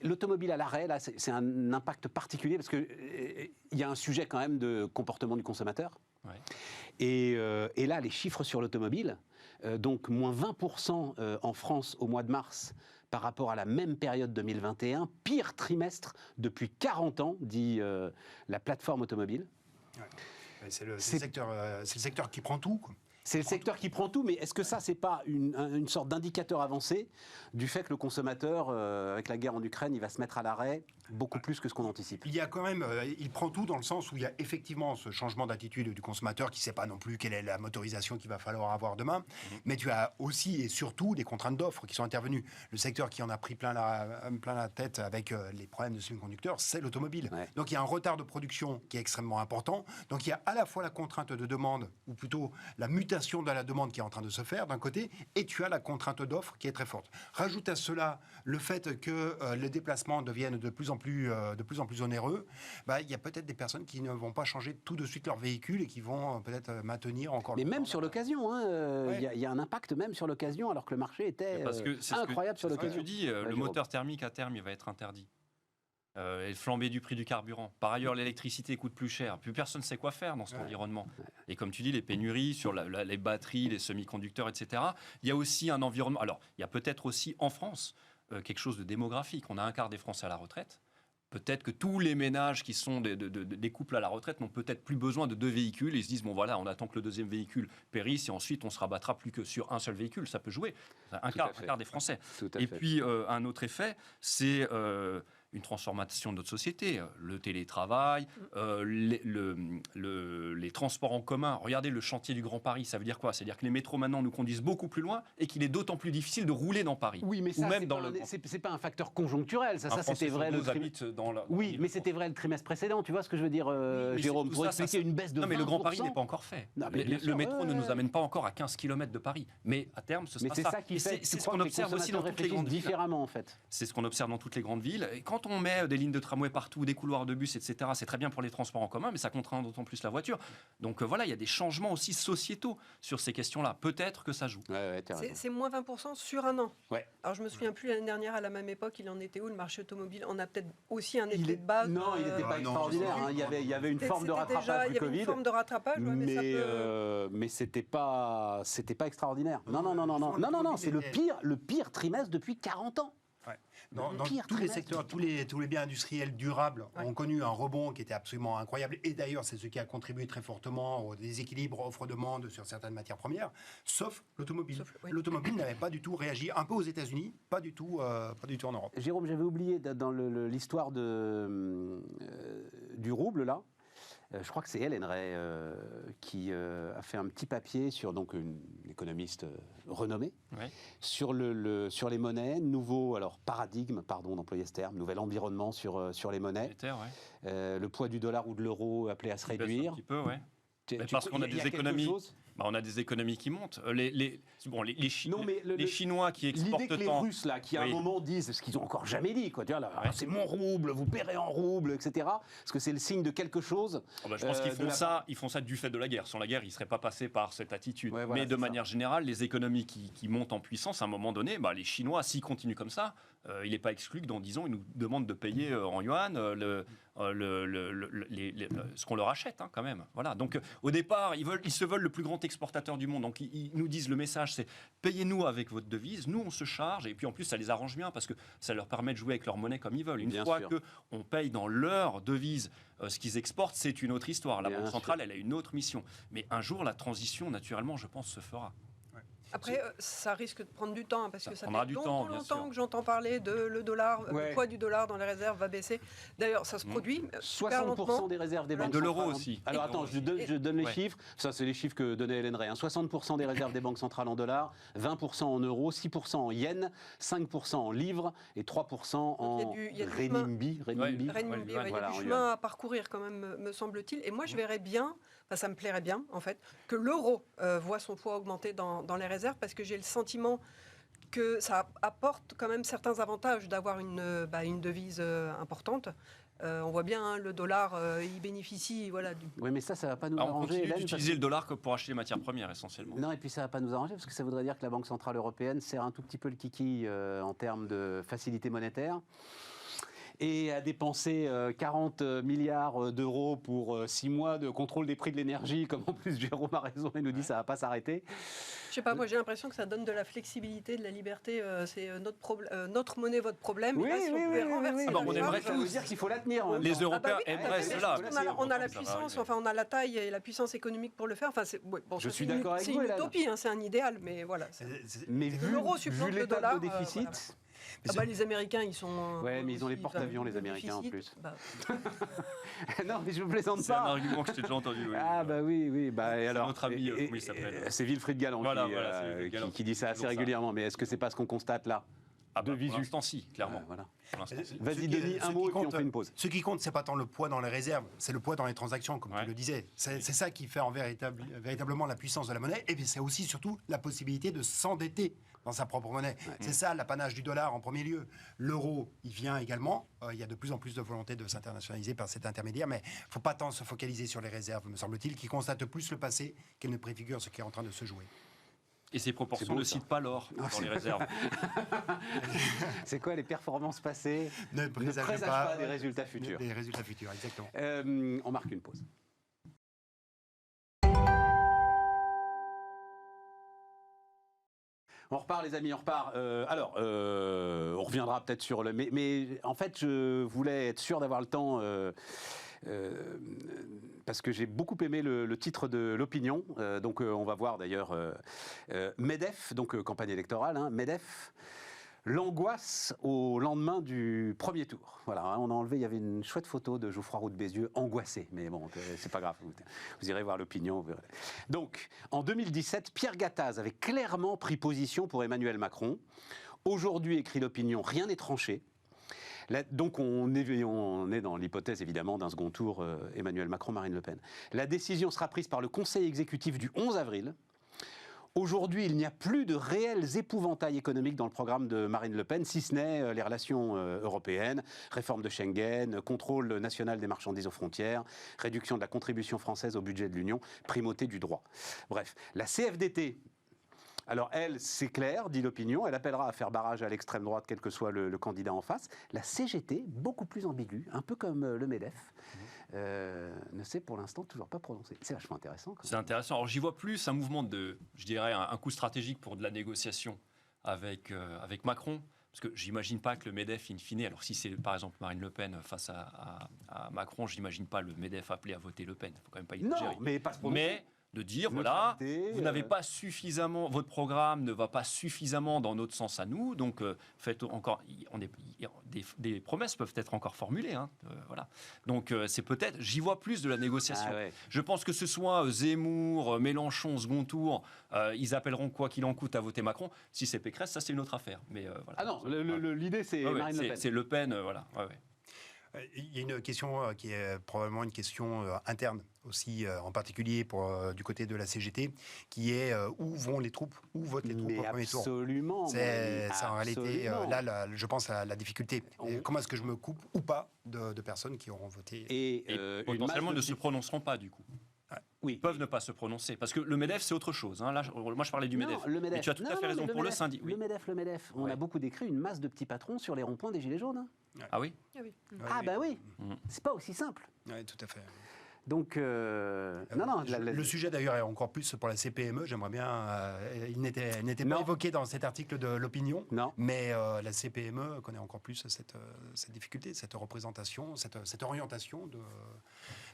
A: L'automobile à l'arrêt, là, c'est un impact particulier parce que il y a un sujet quand même de comportement du consommateur. Et là, les chiffres sur l'automobile, donc moins 20% en France au mois de mars par rapport à la même période 2021, pire trimestre depuis 40 ans, dit la plateforme automobile.
B: C'est le secteur qui prend tout, quoi.
A: C'est le secteur qui prend tout, mais est-ce que ça, c'est pas une sorte d'indicateur avancé du fait que le consommateur, avec la guerre en Ukraine, il va se mettre à l'arrêt beaucoup plus que ce qu'on anticipe?
B: Il y a quand même, il prend tout dans le sens où il y a effectivement ce changement d'attitude du consommateur qui ne sait pas non plus quelle est la motorisation qu'il va falloir avoir demain, mais tu as aussi et surtout des contraintes d'offres qui sont intervenues. Le secteur qui en a pris plein la tête avec les problèmes de semi-conducteurs, c'est l'automobile. Donc il y a un retard de production qui est extrêmement important. Donc il y a à la fois la contrainte de demande, ou plutôt la mutation de la demande qui est en train de se faire d'un côté, et tu as la contrainte d'offre qui est très forte. Rajoute à cela le fait que les déplacements deviennent de plus en en plus onéreux, il y a peut-être des personnes qui ne vont pas changer tout de suite leur véhicule et qui vont peut-être maintenir encore.
A: Mais même sur l'occasion, il y a un impact même sur l'occasion, alors que le marché était incroyable sur l'occasion.
C: Tu dis, le moteur thermique à terme, il va être interdit. Et flambée du prix du carburant. Par ailleurs, l'électricité coûte plus cher. Plus personne ne sait quoi faire dans cet environnement. Et comme tu dis, les pénuries sur les batteries, les semi-conducteurs, etc. Il y a aussi un environnement. Alors, il y a peut-être aussi en France quelque chose de démographique. On a un quart des Français à la retraite. Peut-être que tous les ménages qui sont des couples à la retraite n'ont peut-être plus besoin de 2 véhicules. Ils se disent, bon voilà, on attend que le deuxième véhicule périsse et ensuite on se rabattra plus que sur un seul véhicule. Ça peut jouer. Un quart des Français. Et puis, un autre effet, c'est une transformation de notre société. Le télétravail, les transports en commun. Regardez le chantier du Grand Paris. Ça veut dire quoi? C'est-à-dire que les métros maintenant nous conduisent beaucoup plus loin et qu'il est d'autant plus difficile de rouler dans Paris.
A: Oui, mais ça, c'est pas un facteur conjoncturel. Ça c'était vrai. Mais c'était vrai le trimestre précédent. Tu vois ce que je veux dire, Jérôme, pour expliquer une baisse de 20%.
C: Non, mais le Grand Paris n'est pas encore fait. Le métro ne nous amène pas encore à 15 km de Paris. Mais à terme, ce sera ça.
A: C'est ça qui fait.
C: C'est ce qu'on observe aussi dans toutes les grandes villes.
A: Différemment, en fait.
C: C'est ce qu'on observe dans toutes les grandes villes. Et quand on met des lignes de tramway partout, des couloirs de bus, etc., c'est très bien pour les transports en commun, mais ça contraint d'autant plus la voiture. Donc voilà, il y a des changements aussi sociétaux sur ces questions-là. Peut-être que ça joue.
D: C'est moins 20% sur un an.
A: Ouais.
D: Alors je me souviens plus l'année dernière, à la même époque, il en était où le marché automobile? On a peut-être aussi un effet de base.
A: Non, il n'était pas extraordinaire. Il y avait une forme de rattrapage du Covid.
D: Il y avait une forme de rattrapage,
A: mais c'était pas extraordinaire. C'est le pire trimestre depuis 40 ans.
B: Dans tous les secteurs, tous les biens industriels durables ont connu un rebond qui était absolument incroyable. Et d'ailleurs, c'est ce qui a contribué très fortement au déséquilibre offre-demande sur certaines matières premières, sauf l'automobile. L'automobile n'avait pas du tout réagi, un peu aux États-Unis, pas du tout en Europe.
A: Jérôme, j'avais oublié dans l'histoire du rouble, là. Je crois que c'est Hélène Ray qui a fait un petit papier sur donc une économiste renommée sur les monnaies, nouveau paradigme, pardon d'employer ce terme, nouvel environnement sur les monnaies. Le poids du dollar ou de l'euro appelé à se réduire.
C: Un petit peu, parce qu'on a des économies. On a des économies qui montent. Les Chinois qui exportent
A: l'idée que les Russes, là, qui à un moment disent ce qu'ils n'ont encore jamais dit, quoi, c'est mon rouble, vous paierez en rouble, etc. Parce que c'est le signe de quelque chose.
C: Je pense qu'ils font ça du fait de la guerre. Sans la guerre, ils ne seraient pas passés par cette attitude. Mais de manière générale, les économies qui montent en puissance, à un moment donné, les Chinois, s'ils continuent comme ça, il n'est pas exclu que dans 10 ans, ils nous demandent de payer en yuan ce qu'on leur achète, quand même. Voilà. Donc, au départ, ils se veulent le plus grand exportateur du monde. Donc, ils nous disent, le message, c'est payez-nous avec votre devise, nous, on se charge. Et puis, en plus, ça les arrange bien parce que ça leur permet de jouer avec leur monnaie comme ils veulent. Une fois qu'on paye dans leur devise ce qu'ils exportent, c'est une autre histoire. La Banque centrale, elle a une autre mission. Mais un jour, la transition, naturellement, je pense, se fera.
D: Après, ça risque de prendre du temps, parce que ça fait longtemps que j'entends parler de le poids du dollar dans les réserves va baisser. D'ailleurs, ça se produit
A: 60% des réserves des banques
C: de l'euro
A: centrales.
C: aussi.
A: Alors attends, je donne les chiffres. Ça, c'est les chiffres que donnait Hélène Ray. 60% des réserves des banques centrales en dollars, 20% en euros, 6% en yens, 5% en livres et 3% en renminbi.
D: Il y a du chemin à parcourir, quand même, me semble-t-il. Et moi, je verrais bien, ça me plairait bien, en fait, que l'euro voit son poids augmenter dans les réserves, parce que j'ai le sentiment que ça apporte quand même certains avantages d'avoir une devise importante. On voit bien, le dollar, il bénéficie.
A: Oui, mais ça ne va pas nous arranger.
C: On continue d'utiliser le dollar que pour acheter les matières premières, essentiellement.
A: Non, et puis ça ne va pas nous arranger, parce que ça voudrait dire que la Banque Centrale Européenne serre un tout petit peu le kiki en termes de facilité monétaire. Et a dépensé 40 milliards d'euros pour 6 mois de contrôle des prix de l'énergie, comme en plus Jérôme a raison et nous dit ça ne va pas s'arrêter.
D: Je sais pas, moi j'ai l'impression que ça donne de la flexibilité, de la liberté. C'est notre monnaie, votre problème.
A: Oui,
D: si on pouvait renverser
A: on aimerait ça veut dire qu'il faut la tenir.
C: Les Européens aimeraient cela.
D: On a la puissance, on a la taille et la puissance économique pour le faire.
A: Je suis d'accord avec vous.
D: C'est une utopie, c'est un idéal, mais voilà.
A: Mais
D: l'euro supplante le dollar.
A: Le déficit.
D: Les Américains, ils sont...
A: mais ils ont les porte-avions, les Américains, en plus. Non, mais je ne plaisante pas.
C: C'est un argument que je t'ai déjà entendu.
A: Oui.
C: C'est notre ami, comment il s'appelle ?
A: C'est Wilfried Galland qui dit ça assez régulièrement. Mais est-ce que c'est pas ce qu'on constate là ? de visu.
C: Pour l'instant, si, clairement.
A: Voilà.
C: Si.
A: Vas-y, Denis, un mot et puis on fait une pause.
B: Ce qui compte, c'est pas tant le poids dans les réserves, c'est le poids dans les transactions, comme tu le disais. C'est ça qui fait véritablement la puissance de la monnaie. Et puis c'est aussi, surtout, la possibilité de s'endetter dans sa propre monnaie. Ouais. C'est ça l'apanage du dollar en premier lieu. L'euro, il vient également. Il y a de plus en plus de volonté de s'internationaliser par cet intermédiaire, mais il ne faut pas tant se focaliser sur les réserves, me semble-t-il, qui constatent plus le passé qu'elles ne préfigurent ce qui est en train de se jouer.
C: Et ces proportions ne citent pas l'or dans les réserves.
A: C'est quoi les performances passées
B: ne présagent
A: pas des résultats futurs.
B: Des résultats futurs, exactement.
A: On marque une pause. On repart, les amis, on repart. On reviendra peut-être sur le... Mais en fait, je voulais être sûr d'avoir le temps... parce que j'ai beaucoup aimé le titre de l'opinion. Donc on va voir d'ailleurs MEDEF, donc campagne électorale, hein, MEDEF, l'angoisse au lendemain du premier tour. Voilà, hein, on a enlevé, il y avait une chouette photo de Geoffroy Roux de Bézieux, angoissé, mais bon, c'est pas grave, vous irez voir l'opinion. Donc, en 2017, Pierre Gattaz avait clairement pris position pour Emmanuel Macron. Aujourd'hui, écrit l'opinion, rien n'est tranché. Là, donc on est dans l'hypothèse évidemment d'un second tour Emmanuel Macron-Marine Le Pen. La décision sera prise par le Conseil exécutif du 11 avril. Aujourd'hui, il n'y a plus de réels épouvantails économiques dans le programme de Marine Le Pen, si ce n'est les relations européennes, réforme de Schengen, contrôle national des marchandises aux frontières, réduction de la contribution française au budget de l'Union, primauté du droit. Bref, la CFDT... Alors elle, c'est clair, dit l'opinion, elle appellera à faire barrage à l'extrême droite, quel que soit le candidat en face. La CGT, beaucoup plus ambiguë, un peu comme le MEDEF, ne s'est pour l'instant toujours pas prononcé. C'est vachement intéressant.
C: C'est intéressant. Alors j'y vois plus un mouvement de, je dirais, un coup stratégique pour de la négociation avec Macron. Parce que j'imagine pas que le MEDEF, in fine, alors si c'est par exemple Marine Le Pen face à Macron, j'imagine pas le MEDEF appelé à voter Le Pen. Il faut quand même pas y exagérer.
A: Non, mais pas se prononcer.
C: Mais de dire, voilà, vous n'avez pas suffisamment, votre programme ne va pas suffisamment dans notre sens à nous, donc faites encore, des promesses peuvent être encore formulées, hein, voilà. Donc c'est peut-être, j'y vois plus de la négociation. Ah ouais. Je pense que ce soit Zemmour, Mélenchon, second tour, ils appelleront quoi qu'il en coûte à voter Macron. Si c'est Pécresse, ça c'est une autre affaire. Mais voilà.
A: Ah non, l'idée c'est Marine Le Pen.
C: C'est Le Pen, voilà. Ouais.
B: Il y a une question qui est probablement une question interne aussi, en particulier du côté de la CGT, qui est où vont les troupes, où votent les troupes au premier tour.
A: Absolument.
B: C'est en réalité, là, je pense à la difficulté. Comment est-ce que je me coupe ou pas de personnes qui auront voté
C: et potentiellement ne se prononceront pas du coup. Oui. Ils peuvent ne pas se prononcer. Parce que le MEDEF, c'est autre chose. Hein. Là, moi, je parlais du MEDEF. Mais tu as tout à fait raison pour le syndic.
A: Oui. Le MEDEF. On a beaucoup décrit une masse de petits patrons sur les ronds-points des Gilets jaunes. Hein.
C: Ah oui.
A: Ah bah oui. C'est pas aussi simple.
B: Oui, tout à fait.
A: Donc,
B: le sujet d'ailleurs est encore plus pour la CPME. J'aimerais bien. Il n'était pas évoqué dans cet article de l'opinion.
A: Non.
B: Mais la CPME connaît encore plus cette difficulté, cette représentation, cette orientation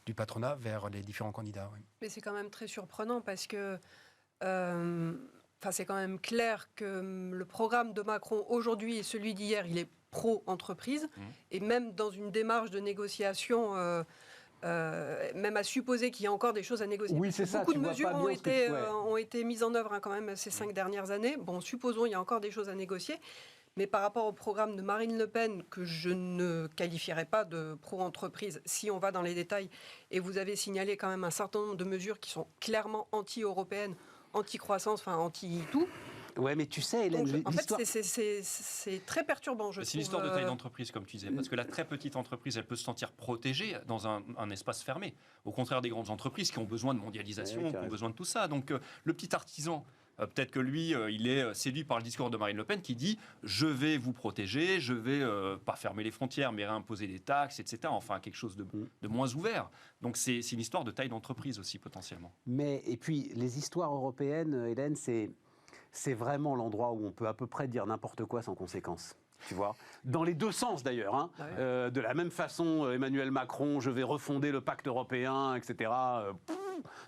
B: du patronat vers les différents candidats. Oui.
D: Mais c'est quand même très surprenant parce que. C'est quand même clair que le programme de Macron aujourd'hui et celui d'hier, il est pro-entreprise. Et même dans une démarche de négociation. Même à supposer qu'il y a encore des choses à négocier.
A: Oui, c'est ça.
D: Beaucoup de mesures ont été mises en œuvre quand même ces 5 dernières années. Bon, supposons il y a encore des choses à négocier. Mais par rapport au programme de Marine Le Pen, que je ne qualifierais pas de pro-entreprise, si on va dans les détails, et vous avez signalé quand même un certain nombre de mesures qui sont clairement anti-européennes, anti-croissance, enfin anti-tout.
A: Ouais, mais tu sais, Hélène,
D: donc, en fait, c'est très perturbant, je trouve.
C: C'est une histoire de taille d'entreprise, comme tu disais, parce que la très petite entreprise, elle peut se sentir protégée dans un espace fermé, au contraire des grandes entreprises qui ont besoin de mondialisation, qui ont besoin de tout ça. Donc, le petit artisan, peut-être que lui, il est séduit par le discours de Marine Le Pen qui dit « je vais vous protéger, je vais pas fermer les frontières, mais réimposer des taxes, etc. » Enfin, quelque chose de moins ouvert. Donc, c'est une histoire de taille d'entreprise aussi, potentiellement.
A: Mais, et puis, les histoires européennes, Hélène, c'est vraiment l'endroit où on peut à peu près dire n'importe quoi sans conséquence. Tu vois, dans les deux sens d'ailleurs. Hein. Ah oui. De la même façon, Emmanuel Macron, je vais refonder le pacte européen, etc.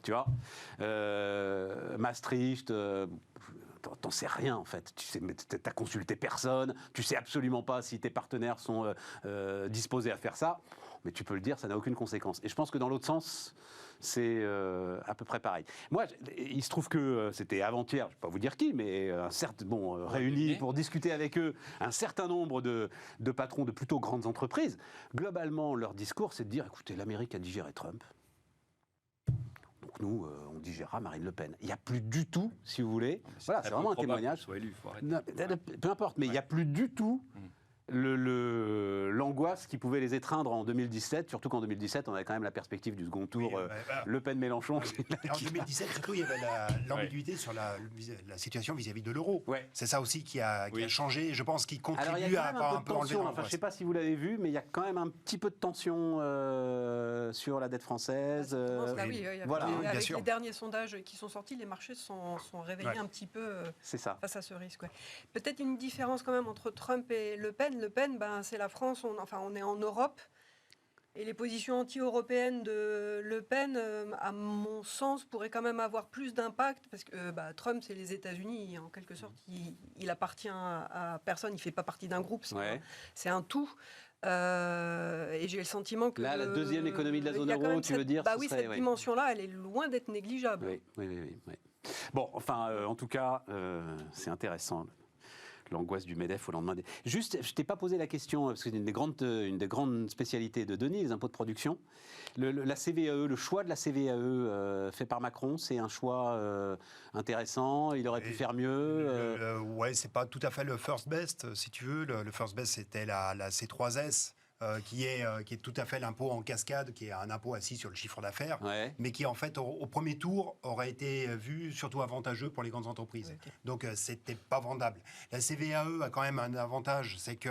A: Tu vois, Maastricht. T'en sais rien en fait, tu n'as consulté personne, tu sais absolument pas si tes partenaires sont disposés à faire ça, mais tu peux le dire, ça n'a aucune conséquence. Et je pense que dans l'autre sens, c'est à peu près pareil. Moi, il se trouve que c'était avant-hier, je ne vais pas vous dire qui, mais réunis pour discuter avec eux un certain nombre de patrons de plutôt grandes entreprises. Globalement, leur discours, c'est de dire, écoutez, l'Amérique a digéré Trump. Donc nous, on digérera Marine Le Pen. Il n'y a plus du tout, si vous voulez, voilà, c'est vraiment un témoignage. Peu importe, mais il n'y a plus du tout l'angoisse qui pouvait les étreindre en 2017, surtout qu'en 2017, on avait quand même la perspective du second tour Le Pen-Mélenchon.
B: En 2017, surtout, il y avait l'ambiguïté sur la situation vis-à-vis de l'euro. Ouais. C'est ça aussi qui a changé, je pense, qui contribue à avoir un peu enlevé l'angoisse.
A: Je ne sais pas si vous l'avez vu, mais il y a quand même un petit peu de tension sur la dette française.
D: Voilà. Avec les derniers sondages qui sont sortis, les marchés sont réveillés un petit peu face à ce risque. Ouais. Peut-être une différence quand même entre Trump et Le Pen. Le Pen, c'est la France, on est en Europe, et les positions anti-européennes de Le Pen, à mon sens, pourraient quand même avoir plus d'impact, parce que Trump, c'est les États-Unis, en quelque sorte, il appartient à personne, il ne fait pas partie d'un groupe, c'est un tout. Et j'ai le sentiment que...
A: Là, la deuxième économie de la zone euro, tu veux dire
D: cette dimension-là, elle est loin d'être négligeable.
A: Oui. Bon, enfin, en tout cas, c'est intéressant. L'angoisse du MEDEF au lendemain des... Juste, je ne t'ai pas posé la question, parce que c'est une des grandes spécialités de Denis, les impôts de production. La CVAE, le choix de la CVAE fait par Macron, c'est un choix intéressant, il aurait pu faire mieux.
B: Ouais, c'est pas tout à fait le first best, si tu veux. Le first best, c'était la C3S. Qui est tout à fait l'impôt en cascade, qui est un impôt assis sur le chiffre d'affaires, mais qui en fait au premier tour aurait été vu surtout avantageux pour les grandes entreprises. Okay. Donc c'était pas vendable. La CVAE a quand même un avantage, c'est que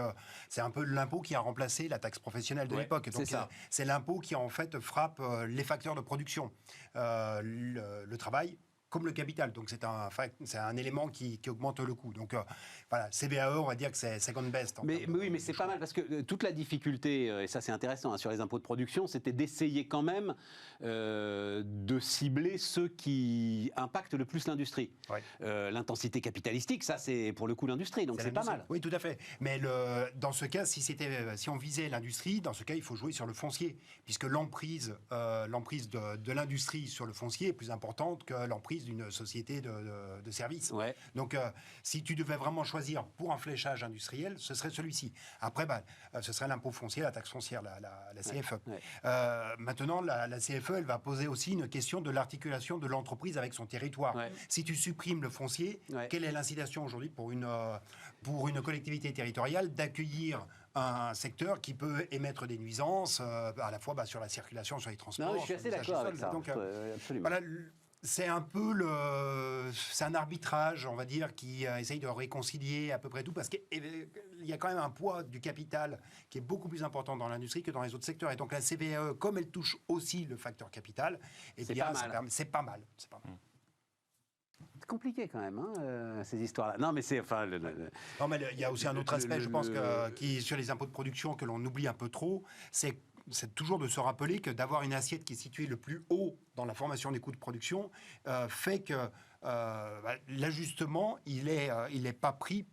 B: c'est un peu l'impôt qui a remplacé la taxe professionnelle de l'époque. Donc c'est l'impôt qui en fait frappe les facteurs de production, le travail comme le capital. Donc c'est un élément qui augmente le coût. Donc voilà, CVAE, on va dire que c'est second best.
A: Mais c'est pas mal, parce que toute la difficulté, et ça c'est intéressant, sur les impôts de production, c'était d'essayer quand même de cibler ceux qui impactent le plus l'industrie. L'intensité capitalistique, ça c'est pour le coup l'industrie, donc c'est pas mal.
B: Oui, tout à fait. Mais dans ce cas, si on visait l'industrie, dans ce cas, il faut jouer sur le foncier, puisque l'emprise de l'industrie sur le foncier est plus importante que l'emprise d'une société de services. Donc, si tu devais vraiment choisir pour un fléchage industriel, ce serait celui-ci. Après, ce serait l'impôt foncier, la taxe foncière, la CFE. Maintenant, la CFE, elle va poser aussi une question de l'articulation de l'entreprise avec son territoire. Si tu supprimes le foncier, quelle est l'incitation aujourd'hui pour une collectivité territoriale d'accueillir un secteur qui peut émettre des nuisances à la fois sur la circulation, sur les transports.
A: Non, je suis assez d'accord avec ça. Donc, absolument.
B: Voilà, c'est un peu c'est un arbitrage, on va dire, qui essaye de réconcilier à peu près tout, parce qu'il y a quand même un poids du capital qui est beaucoup plus important dans l'industrie que dans les autres secteurs. Et donc la CVAE, comme elle touche aussi le facteur capital, c'est pas mal. C'est
A: compliqué quand même, ces histoires-là. Non, mais c'est...
B: Non, mais il y a aussi un autre aspect, je pense, qui sur les impôts de production, que l'on oublie un peu trop, c'est toujours de se rappeler que d'avoir une assiette qui est située le plus haut dans la formation des coûts de production fait que l'ajustement, il n'est pas pris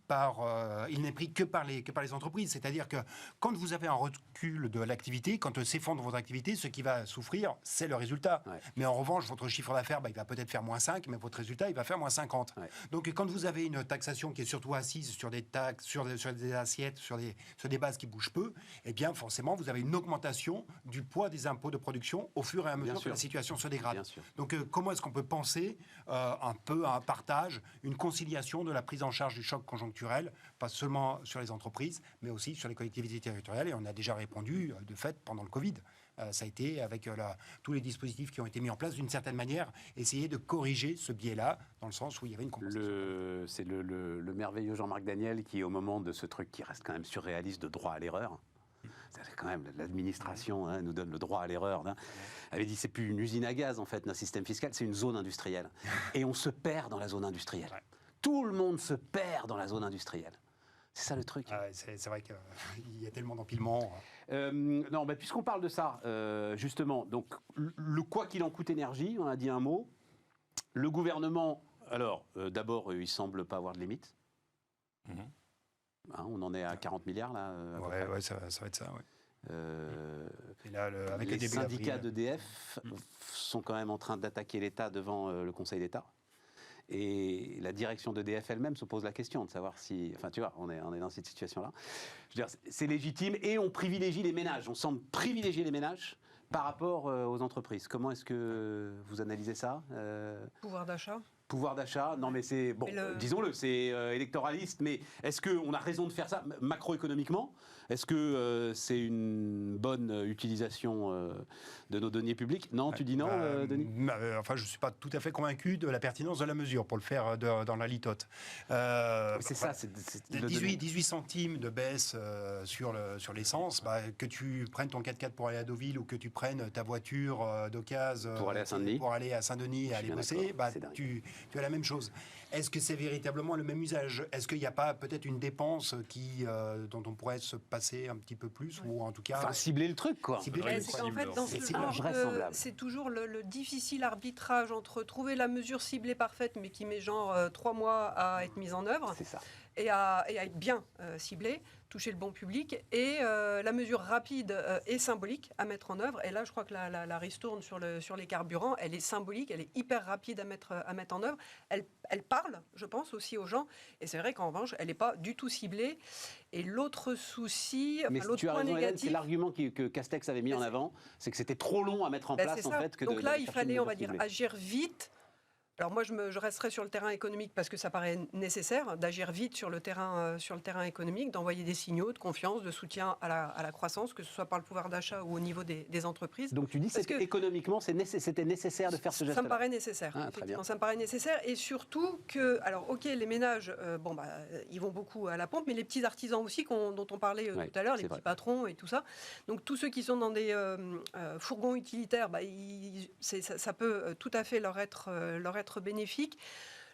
B: il n'est pris que par les entreprises. C'est-à-dire que quand vous avez un recul de l'activité, quand s'effondre votre activité, ce qui va souffrir, c'est le résultat. Mais en revanche, votre chiffre d'affaires, il va peut-être faire moins 5, mais votre résultat, il va faire moins 50. Donc quand vous avez une taxation qui est surtout assise sur des taxes, sur des assiettes, sur des bases qui bougent peu, eh bien forcément, vous avez une augmentation du poids des impôts de production au fur et à mesure que la situation se dégrade. Donc comment est-ce qu'on peut penser un peu un partage, une conciliation de la prise en charge du choc conjoncturel, pas seulement sur les entreprises, mais aussi sur les collectivités territoriales. Et on a déjà répondu, de fait, pendant le Covid. Ça a été, avec tous les dispositifs qui ont été mis en place, d'une certaine manière, essayer de corriger ce biais-là, dans le sens où il y avait une compensation.
A: C'est le merveilleux Jean-Marc Daniel qui, au moment de ce truc qui reste quand même surréaliste de droit à l'erreur, c'est quand même l'administration nous donne le droit à l'erreur, avait dit c'est plus une usine à gaz en fait, notre système fiscal, c'est une zone industrielle. Et on se perd dans la zone industrielle. Tout le monde se perd dans la zone industrielle. C'est ça le truc.
B: C'est vrai qu'il y a tellement d'empilements.
A: Non, puisqu'on parle de ça, justement, donc le quoi qu'il en coûte énergie, on a dit un mot. Le gouvernement, alors d'abord, il semble pas avoir de limite. On en est à 40 milliards là.
B: Ouais, ça va être ça. Ouais. Avec
A: les syndicats d'EDF sont quand même en train d'attaquer l'État devant le Conseil d'État. Et la direction d'EDF elle-même se pose la question de savoir si... Enfin, tu vois, on est dans cette situation-là. Je veux dire, c'est légitime et on privilégie les ménages. On semble privilégier les ménages par rapport aux entreprises. Comment est-ce que vous analysez ça
D: Pouvoir d'achat.
A: Pouvoir d'achat, non mais c'est, bon, disons-le, c'est électoraliste, mais est-ce qu'on a raison de faire ça macroéconomiquement? Est-ce que c'est une bonne utilisation de nos deniers publics? Non, tu dis non, Denis?
B: Enfin, je ne suis pas tout à fait convaincu de la pertinence de la mesure, pour le faire dans la litote.
A: C'est ça, c'est
B: 18 centimes de baisse sur l'essence, que tu prennes ton 4x4 pour aller à Deauville ou que tu prennes ta voiture d'occasion
A: pour aller à
B: Saint-Denis et aller bosser, tu as la même chose. Est-ce que c'est véritablement le même usage? Est-ce qu'il n'y a pas peut-être une dépense dont on pourrait se passer un petit peu plus, ou en tout cas...
A: Enfin, cibler le truc, quoi.
D: En fait, dans ce genre, c'est toujours le difficile arbitrage entre trouver la mesure ciblée parfaite, mais qui met genre 3 mois à être mise en œuvre.
A: C'est ça.
D: Et à être bien ciblée, toucher le bon public, et la mesure rapide et symbolique à mettre en œuvre. Et là, je crois que la ristourne sur les carburants, elle est symbolique, elle est hyper rapide à mettre en œuvre. Elle parle, je pense, aussi aux gens. Et c'est vrai qu'en revanche, elle n'est pas du tout ciblée. Et l'autre souci, l'autre point négatif...
A: C'est l'argument que Castex avait mis en avant, c'est que c'était trop long à mettre en place, en fait.
D: Donc là, il fallait, on va dire, agir vite. Alors moi, je resterai sur le terrain économique parce que ça paraît nécessaire d'agir vite sur le terrain économique, d'envoyer des signaux de confiance, de soutien à la croissance, que ce soit par le pouvoir d'achat ou au niveau des entreprises.
A: Donc tu dis que économiquement, c'était nécessaire de faire ce geste-là.
D: Ça me paraît nécessaire. Effectivement, ça me paraît nécessaire. Et surtout que, alors ok, les ménages, ils vont beaucoup à la pompe, mais les petits artisans aussi, dont on parlait tout à l'heure, les petits patrons et tout ça. Donc tous ceux qui sont dans des fourgons utilitaires, ça peut tout à fait leur être bénéfique.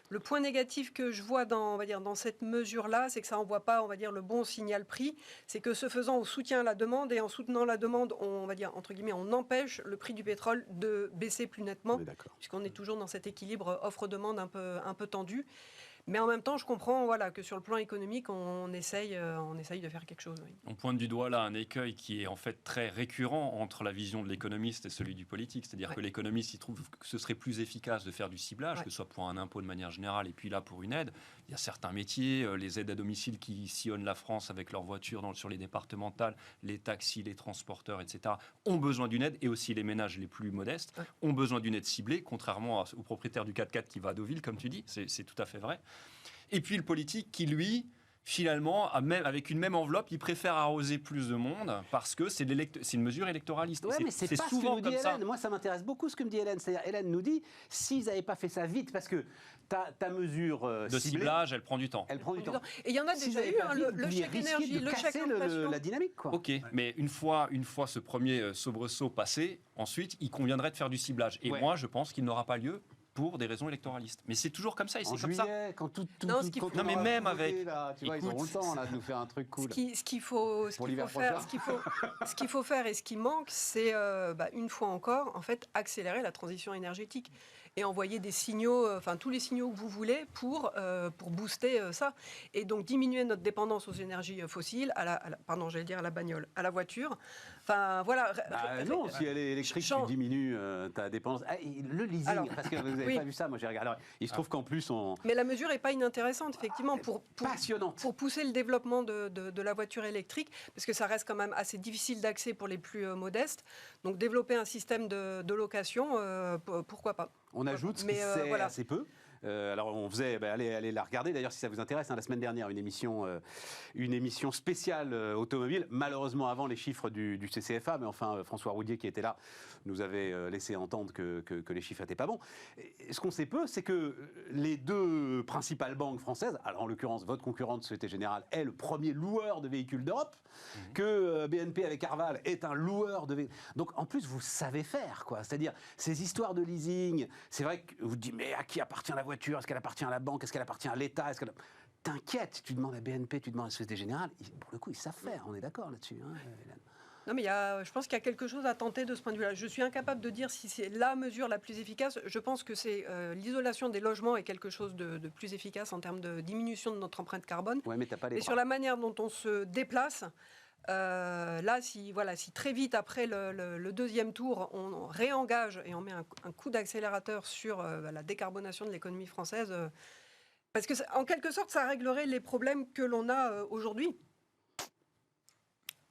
D: Le point négatif que je vois dans cette mesure-là, c'est que ça n'envoie pas, le bon signal prix. C'est que ce faisant, on soutient la demande, et en soutenant la demande, entre guillemets, on empêche le prix du pétrole de baisser plus nettement, puisqu'on est toujours dans cet équilibre offre-demande un peu tendu. Mais en même temps, je comprends que sur le plan économique, on essaye de faire quelque chose. Oui.
C: On pointe du doigt là un écueil qui est en fait très récurrent entre la vision de l'économiste et celui du politique. C'est-à-dire que l'économiste, il trouve que ce serait plus efficace de faire du ciblage, que ce soit pour un impôt de manière générale et puis là pour une aide. Il y a certains métiers, les aides à domicile qui sillonnent la France avec leurs voitures sur les départementales, les taxis, les transporteurs, etc., ont besoin d'une aide, et aussi les ménages les plus modestes ont besoin d'une aide ciblée, contrairement au propriétaire du 4x4 qui va à Deauville, comme tu dis, c'est tout à fait vrai. Et puis le politique qui, lui, finalement, avec une même enveloppe, il préfère arroser plus de monde parce que c'est une mesure électoraliste.
A: Oui, mais c'est pas souvent ce que nous dit Hélène. Moi, ça m'intéresse beaucoup ce que me dit Hélène. C'est-à-dire, Hélène nous dit, s'ils n'avaient pas fait ça vite, parce que ta mesure
C: de ciblage, elle prend du temps.
A: Elle prend du temps.
D: Et il y en a déjà eu, le chèque énergie, le chèque inflation.
A: La dynamique, quoi.
C: Ok, mais une fois ce premier soubresaut passé, ensuite, il conviendrait de faire du ciblage. Et moi, je pense qu'il n'aura pas lieu pour des raisons électoralistes. Mais c'est toujours comme ça, et c'est comme ça.
A: Quand tout
C: non, mais même avec...
A: Là, tu vois, ils auront le temps là, de nous faire un truc cool.
D: Ce qu'il faut faire et ce qui manque, c'est, une fois encore, en fait, accélérer la transition énergétique et envoyer des signaux, tous les signaux que vous voulez pour booster ça. Et donc diminuer notre dépendance aux énergies fossiles, à la bagnole, à la voiture. Enfin, voilà.
A: Non, si elle est électrique, tu diminues ta dépendance. Le leasing, parce que vous n'avez pas vu ça, moi j'ai regardé. Alors, il se trouve qu'en plus,
D: Mais la mesure n'est pas inintéressante, effectivement,
A: passionnante.
D: Pour pousser le développement de la voiture électrique, parce que ça reste quand même assez difficile d'accès pour les plus modestes. Donc développer un système de location, pourquoi pas.
A: On ajoute ce qui sert assez peu. Alors on faisait, allez la regarder d'ailleurs si ça vous intéresse, la semaine dernière, une émission spéciale automobile, malheureusement avant les chiffres du CCFA, mais enfin François Roudier qui était là nous avait laissé entendre que les chiffres n'étaient pas bons. Et ce qu'on sait peu, c'est que les deux principales banques françaises, alors en l'occurrence votre concurrente Société Générale est le premier loueur de véhicules d'Europe, que BNP avec Arval est un loueur de véhicules. Donc en plus vous savez faire, quoi. C'est-à-dire ces histoires de leasing, c'est vrai que vous dites mais à qui appartient la voiture? Est-ce qu'elle appartient à la banque? Est-ce qu'elle appartient à l'État? T'inquiète, tu demandes à BNP, tu demandes à la Société Générale, pour le coup ils savent faire, on est d'accord là-dessus, Hélène.
D: Non, mais je pense qu'il y a quelque chose à tenter de ce point de vue-là. Je suis incapable de dire si c'est la mesure la plus efficace. Je pense que c'est l'isolation des logements est quelque chose de plus efficace en termes de diminution de notre empreinte carbone.
A: Ouais, mais t'as pas les
D: Et sur la manière dont on se déplace, Là, si très vite après le deuxième tour, on réengage et on met un coup d'accélérateur sur la décarbonation de l'économie française, parce que en quelque sorte, ça réglerait les problèmes que l'on a aujourd'hui.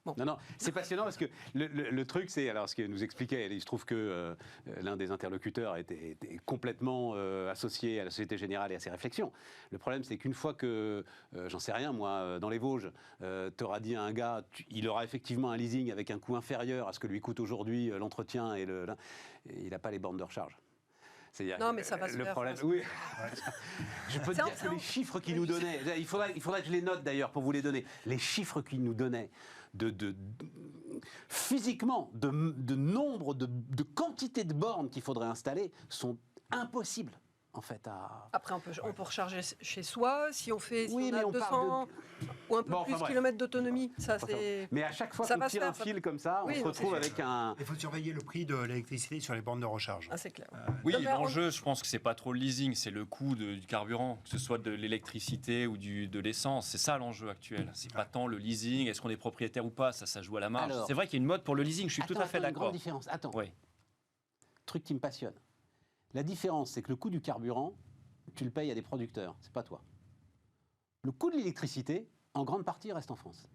A: Bon. Non, c'est passionnant parce que le truc, c'est, alors ce que nous expliquait, il se trouve que l'un des interlocuteurs était complètement associé à la Société Générale et à ses réflexions. Le problème, c'est qu'une fois que, j'en sais rien, moi, dans les Vosges, t'auras dit à un gars, il aura effectivement un leasing avec un coût inférieur à ce que lui coûte aujourd'hui l'entretien et il n'a pas les bornes de recharge.
D: Non, mais ça va se faire.
A: Problème, oui. Je peux te dire que les chiffres qu'il nous donnait, il faudrait que je les note d'ailleurs pour vous les donner, les chiffres qu'il nous donnait physiquement, de nombre, de quantité de bornes qu'il faudrait installer sont impossibles. En fait,
D: Après, on peut recharger chez soi, si on fait
A: on
D: a 200 ou un peu plus kilomètres d'autonomie. Ça, c'est...
A: Mais à chaque fois qu'on tire un fil comme ça, on se retrouve avec un...
B: Il faut surveiller le prix de l'électricité sur les bornes de recharge.
D: Ah, c'est clair.
C: Oui, l'enjeu, je pense que c'est pas trop le leasing, c'est le coût du carburant, que ce soit de l'électricité ou de l'essence. C'est ça l'enjeu actuel. C'est pas tant le leasing, est-ce qu'on est propriétaire ou pas, ça joue à la marge. C'est vrai qu'il y a une mode pour le leasing, je suis tout à fait d'accord.
A: Grande différence. Attends, truc qui me passionne. La différence, c'est que le coût du carburant, tu le payes à des producteurs, c'est pas toi. Le coût de l'électricité, en grande partie, reste en France.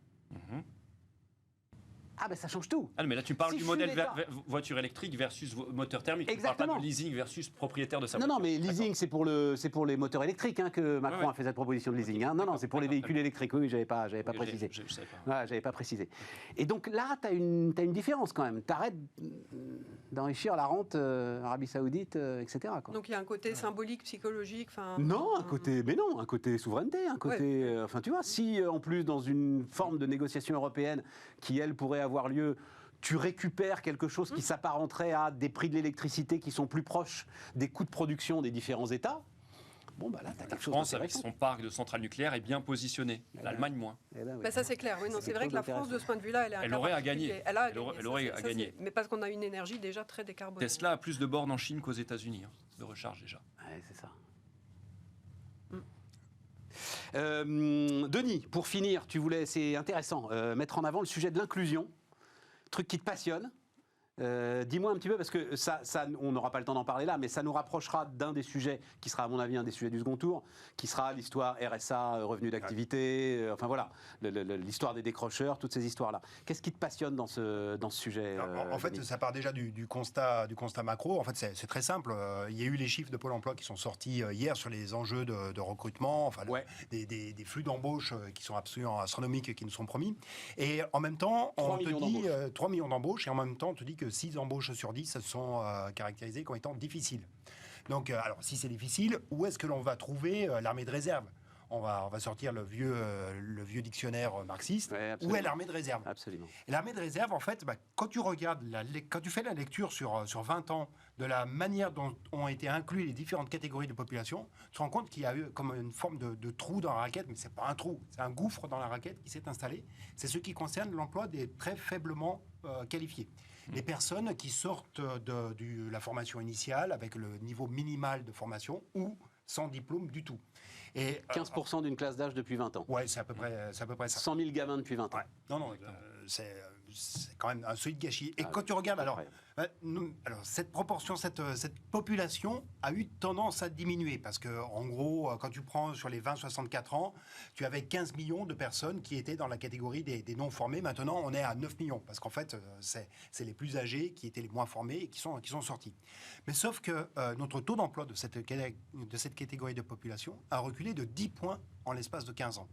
A: Ah ben ça change tout.
C: Ah mais là tu parles du modèle voiture électrique versus moteur thermique.
A: Exactement.
C: Tu parles pas de leasing versus propriétaire de sa voiture.
A: Non, mais leasing c'est pour les moteurs électriques que Macron a fait cette proposition de leasing. Non, c'est pour les véhicules électriques. Oui, j'avais pas précisé. J'avais pas précisé. Et donc là, tu as une différence quand même. T'arrêtes d'enrichir la rente Arabie Saoudite, etc. Quoi.
D: Donc il y a un côté symbolique, psychologique.
A: Non, un côté souveraineté, un côté. Enfin, tu vois, si en plus dans une forme de négociation européenne qui elle pourrait avoir lieu, tu récupères quelque chose qui s'apparenterait à des prix de l'électricité qui sont plus proches des coûts de production des différents États. Bon, bah là, tu as quelque chose.
C: La France, avec son parc de centrales nucléaires, est bien positionnée. L'Allemagne, moins.
D: Ça, c'est clair. Oui, c'est vrai que la France, de ce point de vue-là,
C: elle aurait à gagner. Elle aurait à gagner.
D: Mais parce qu'on a une énergie déjà très décarbonée.
C: Tesla a plus de bornes en Chine qu'aux États-Unis, de recharge déjà.
A: Ouais, c'est ça. Denis, pour finir, c'est intéressant, mettre en avant le sujet de l'inclusion, truc qui te passionne. Dis-moi un petit peu, parce que ça, on n'aura pas le temps d'en parler là, mais ça nous rapprochera d'un des sujets qui sera à mon avis un des sujets du second tour, qui sera l'histoire RSA, revenu d'activité, enfin voilà, l'histoire des décrocheurs, toutes ces histoires-là. Qu'est-ce qui te passionne dans ce sujet
B: En fait, ça part déjà du constat macro. En fait, c'est très simple. Il y a eu les chiffres de Pôle emploi qui sont sortis hier sur les enjeux de recrutement, enfin, des flux d'embauche qui sont absolument astronomiques qui nous sont promis. Et en même temps, on te dit 3 millions d'embauches, et en même temps, on te dit que 6 embauches sur 10 se sont caractérisées comme étant difficiles. Donc, alors, si c'est difficile, où est-ce que l'on va trouver l'armée de réserve ? On va sortir le vieux dictionnaire marxiste. Où est l'armée de réserve ?
A: Absolument.
B: Et l'armée de réserve, en fait, quand tu regardes, quand tu fais la lecture sur 20 ans de la manière dont ont été inclus les différentes catégories de population, tu te rends compte qu'il y a eu comme une forme de trou dans la raquette, mais c'est pas un trou, c'est un gouffre dans la raquette qui s'est installé. C'est ce qui concerne l'emploi des très faiblement qualifiés. Les personnes qui sortent de la formation initiale avec le niveau minimal de formation ou sans diplôme du tout.
A: Et 15% d'une classe d'âge depuis 20 ans.
B: Ouais, c'est à peu près ça.
A: 100 000 gamins depuis 20 ans.
B: Ouais. Non, c'est quand même un solide gâchis. Et quand tu regardes, alors cette proportion, cette population a eu tendance à diminuer parce que, en gros, quand tu prends sur les 20-64 ans, tu avais 15 millions de personnes qui étaient dans la catégorie des non-formés. Maintenant, on est à 9 millions parce qu'en fait, c'est les plus âgés qui étaient les moins formés et qui sont sortis. Mais sauf que notre taux d'emploi de cette catégorie de population a reculé de 10 points en l'espace de 15 ans.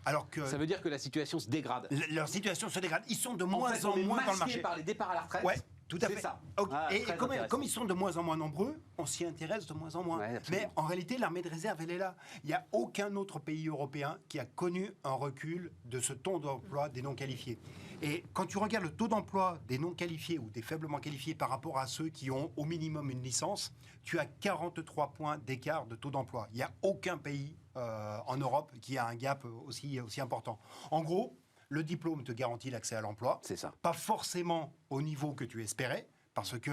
B: Alors que
A: ça veut dire que la situation se dégrade.
B: Leur situation se dégrade. Ils sont de moins en moins dans le marché.
A: Par les départs à la retraite.
B: Ouais, tout à fait.
A: C'est ça.
B: Okay. Et comme ils sont de moins en moins nombreux, on s'y intéresse de moins en moins.
A: Ouais,
B: mais en réalité, l'armée de réserve, elle est là. Il n'y a aucun autre pays européen qui a connu un recul de ce taux d'emploi des non-qualifiés. Et quand tu regardes le taux d'emploi des non-qualifiés ou des faiblement qualifiés par rapport à ceux qui ont au minimum une licence, tu as 43 points d'écart de taux d'emploi. Il n'y a aucun pays en Europe qui a un gap aussi important. En gros, le diplôme te garantit l'accès à l'emploi.
A: C'est ça.
B: Pas forcément au niveau que tu espérais, parce que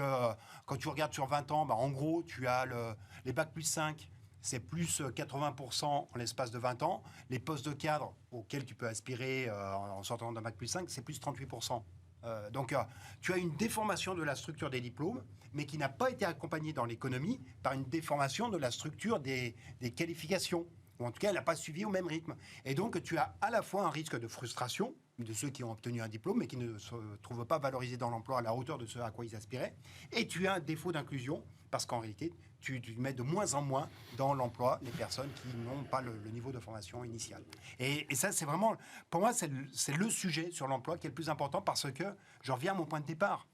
B: quand tu regardes sur 20 ans, en gros, tu as les bac plus 5 c'est plus 80% en l'espace de 20 ans. Les postes de cadre auxquels tu peux aspirer en sortant d'un bac plus 5, c'est plus 38%. Donc, tu as une déformation de la structure des diplômes, mais qui n'a pas été accompagnée dans l'économie par une déformation de la structure des qualifications. Ou en tout cas, elle n'a pas suivi au même rythme. Et donc, tu as à la fois un risque de frustration de ceux qui ont obtenu un diplôme, mais qui ne se trouvent pas valorisés dans l'emploi à la hauteur de ce à quoi ils aspiraient. Et tu as un défaut d'inclusion, parce qu'en réalité, tu mets de moins en moins dans l'emploi les personnes qui n'ont pas le niveau de formation initiale. Et ça, c'est vraiment, pour moi, c'est le sujet sur l'emploi qui est le plus important, parce que, je reviens à mon point de départ,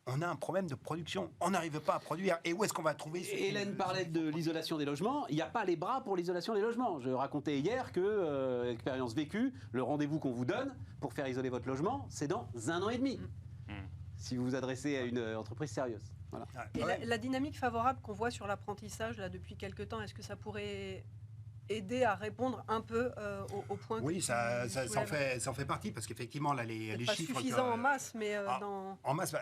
B: on a un problème de production. On n'arrive pas à produire. Et où est-ce qu'on va trouver
A: Hélène parlait de l'isolation des logements. Il n'y a pas les bras pour l'isolation des logements. Je racontais hier que, expérience vécue, le rendez-vous qu'on vous donne pour faire isoler votre logement, c'est dans 1 an et demi. Si vous vous adressez à une entreprise sérieuse. Voilà.
D: Et la dynamique favorable qu'on voit sur l'apprentissage là, depuis quelques temps, est-ce que ça pourrait aider à répondre un peu au point
B: Oui, ça en fait partie, parce qu'effectivement, là, les
D: pas
B: chiffres...
D: suffisant en masse, mais
B: En masse,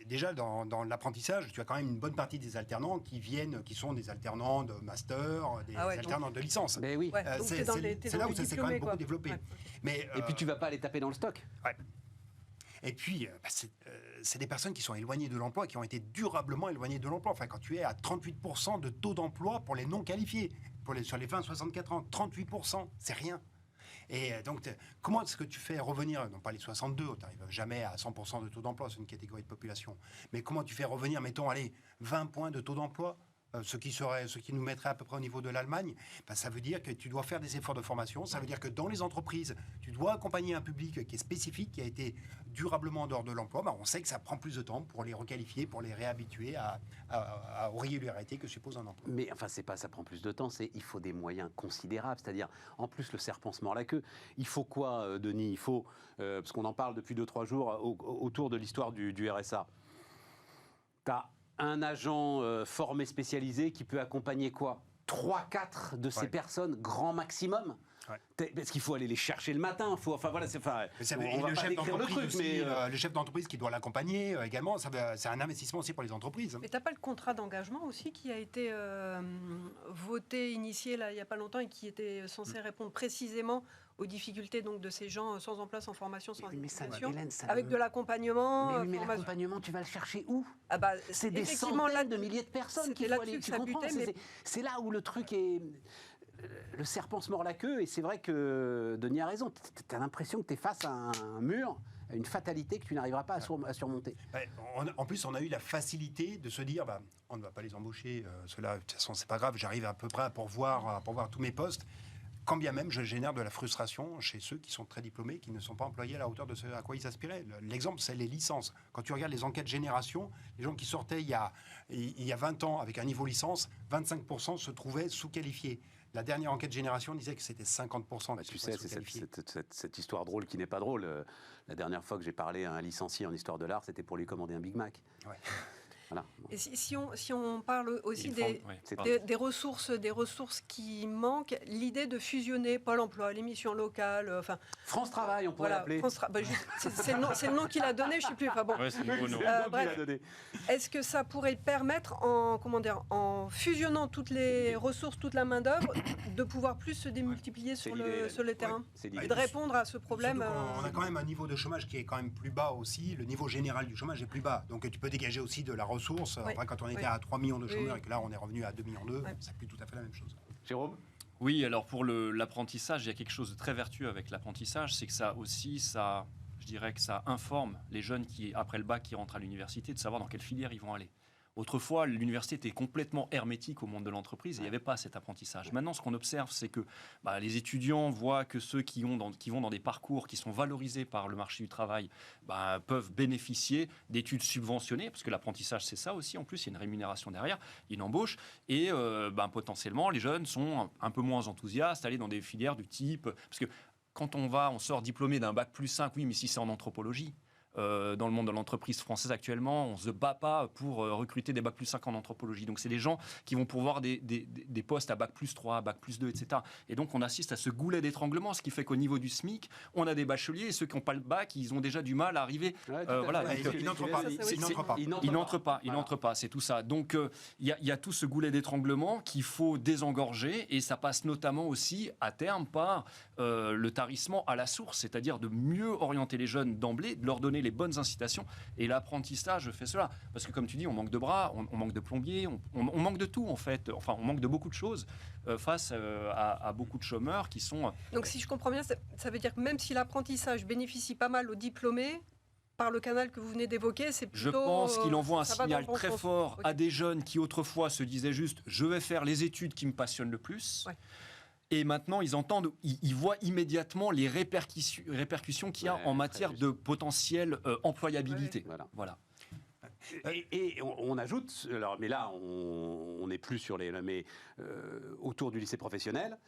B: déjà, dans l'apprentissage, tu as quand même une bonne partie des alternants qui sont des alternants de master, des alternants de licence.
A: Mais oui.
B: C'est là où ça s'est quand même beaucoup développé.
D: Ouais.
B: Mais,
A: et puis tu vas pas les taper dans le stock.
B: Ouais. Et puis, c'est des personnes qui sont éloignées de l'emploi, qui ont été durablement éloignées de l'emploi. Enfin, quand tu es à 38% de taux d'emploi pour les non qualifiés, sur les 20-64 ans, 38%, c'est rien. Et donc, comment est-ce que tu fais revenir, non pas les 62, tu n'arrives jamais à 100% de taux d'emploi, c'est une catégorie de population, mais comment tu fais revenir, mettons, 20 points de taux d'emploi, ce qui nous mettrait à peu près au niveau de l'Allemagne, ça veut dire que tu dois faire des efforts de formation, ça veut dire que dans les entreprises, tu dois accompagner un public qui est spécifique, qui a été durablement en dehors de l'emploi. On sait que ça prend plus de temps pour les requalifier, pour les réhabituer aux régularités que suppose un emploi.
A: Mais enfin, c'est pas ça prend plus de temps, il faut des moyens considérables. C'est-à-dire, en plus, le serpent se mord la queue. Il faut quoi, Denis ? Il faut, parce qu'on en parle depuis 2-3 jours autour de l'histoire du RSA. T'as un agent formé spécialisé qui peut accompagner quoi ? 3-4 de ces personnes, grand maximum. Ouais. Parce qu'il faut aller les chercher le matin. On va
B: le chef
A: décrire le truc,
B: le chef d'entreprise qui doit l'accompagner également, c'est un investissement aussi pour les entreprises.
D: Mais t'as pas le contrat d'engagement aussi qui a été voté, initié là il y a pas longtemps et qui était censé répondre précisément aux difficultés donc de ces gens sans emploi, sans formation, sans éducation, avec de l'accompagnement.
A: Mais l'accompagnement, tu vas le chercher où ? C'est des
D: effectivement
A: centaines de milliers de personnes qui
D: faut
A: aller. Tu comprends ?
D: Mais...
A: C'est là où le truc est. Le serpent se mord la queue, et c'est vrai que Denis a raison. Tu as l'impression que tu es face à un mur, à une fatalité que tu n'arriveras pas à surmonter.
B: En plus, on a eu la facilité de se dire on ne va pas les embaucher, cela, de toute façon, c'est pas grave, j'arrive à peu près à pourvoir tous mes postes. Quand bien même, je génère de la frustration chez ceux qui sont très diplômés, qui ne sont pas employés à la hauteur de ce à quoi ils aspiraient. L'exemple, c'est les licences. Quand tu regardes les enquêtes génération, les gens qui sortaient il y a 20 ans avec un niveau licence, 25% se trouvaient sous-qualifiés. La dernière enquête génération disait que c'était 50%.
A: Tu sais, c'est cette histoire drôle qui n'est pas drôle. La dernière fois que j'ai parlé à un licencié en histoire de l'art, c'était pour lui commander un Big Mac. Ouais. Voilà.
D: Et si on parle aussi des ressources qui manquent, l'idée de fusionner Pôle emploi, les missions locales,
A: France Travail, on pourrait l'appeler.
D: C'est le nom qu'il a donné, je ne sais plus. Est-ce que ça pourrait permettre, en fusionnant toutes les ressources, toute la main-d'œuvre, de pouvoir plus se démultiplier sur le terrain et de répondre à ce problème
B: On a quand même un niveau de chômage qui est quand même plus bas aussi. Le niveau général du chômage est plus bas. Donc tu peux dégager aussi de la ressource. Quand on était à 3 millions de chômeurs et que là on est revenu à 2,2 millions, c'est plus tout à fait la même chose.
A: Jérôme ?
C: Oui, alors pour l'apprentissage, il y a quelque chose de très vertueux avec l'apprentissage, c'est que je dirais que ça informe les jeunes qui, après le bac, qui rentrent à l'université, de savoir dans quelle filière ils vont aller. Autrefois, l'université était complètement hermétique au monde de l'entreprise et il n'y avait pas cet apprentissage. Maintenant, ce qu'on observe, c'est que les étudiants voient que ceux qui vont dans des parcours qui sont valorisés par le marché du travail peuvent bénéficier d'études subventionnées, parce que l'apprentissage, c'est ça aussi. En plus, il y a une rémunération derrière, il y a une embauche. Et potentiellement, les jeunes sont un peu moins enthousiastes, aller dans des filières du type... Parce que quand on sort diplômé d'un bac plus 5, oui, mais si c'est en anthropologie... dans le monde de l'entreprise française actuellement, on ne se bat pas pour recruter des Bac plus 5 en anthropologie. Donc c'est des gens qui vont pourvoir des postes à Bac plus 3, Bac plus 2, etc. Et donc on assiste à ce goulet d'étranglement, ce qui fait qu'au niveau du SMIC, on a des bacheliers et ceux qui n'ont pas le bac, ils ont déjà du mal à arriver.
B: Ils
C: n'entrent pas, c'est tout ça. Donc il y a tout ce goulet d'étranglement qu'il faut désengorger et ça passe notamment aussi à terme par le tarissement à la source, c'est-à-dire de mieux orienter les jeunes d'emblée, de leur donner les bonnes incitations et l'apprentissage fait cela. Parce que comme tu dis, on manque de bras, on manque de plombiers, on manque de tout en fait, enfin on manque de beaucoup de choses face à beaucoup de chômeurs qui sont...
D: Donc si je comprends bien, ça veut dire que même si l'apprentissage bénéficie pas mal aux diplômés, par le canal que vous venez d'évoquer, c'est plutôt...
C: Je pense qu'il envoie un signal très fort à des jeunes qui autrefois se disaient juste « je vais faire les études qui me passionnent le plus ». Et maintenant, ils voient immédiatement les répercussions qu'il y a en matière de potentielle employabilité. Voilà.
A: Et on ajoute, alors, mais là, on n'est plus sur autour du lycée professionnel,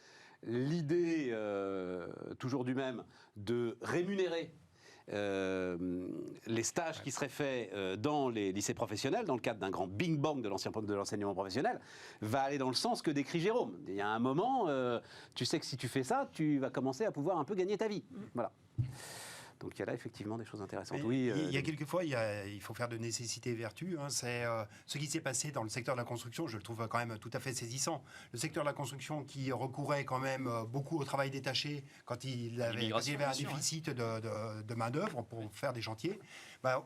A: l'idée, toujours du même, de rémunérer les stages qui seraient faits dans les lycées professionnels, dans le cadre d'un grand bing bang de l'enseignement professionnel, va aller dans le sens que décrit Jérôme. Il y a un moment, tu sais que si tu fais ça, tu vas commencer à pouvoir un peu gagner ta vie. Voilà. Donc il y a là effectivement des choses intéressantes. Oui,
B: il y a quelquefois, il faut faire de nécessité et vertu. C'est ce qui s'est passé dans le secteur de la construction, je le trouve quand même tout à fait saisissant. Le secteur de la construction qui recourait quand même beaucoup au travail détaché quand il y avait un déficit de main-d'œuvre pour faire des chantiers.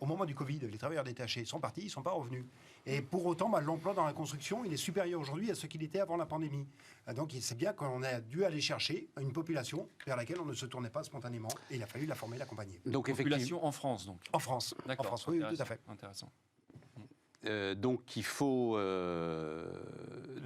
B: Au moment du Covid, les travailleurs détachés sont partis, ils ne sont pas revenus. Et pour autant, l'emploi dans la construction, il est supérieur aujourd'hui à ce qu'il était avant la pandémie. Donc c'est bien qu'on a dû aller chercher une population vers laquelle on ne se tournait pas spontanément. Et il a fallu la former, l'accompagner.
C: Donc population en France, donc.
B: En France.
C: D'accord.
B: En France, oui, tout à fait.
C: Intéressant.
A: Donc il faut...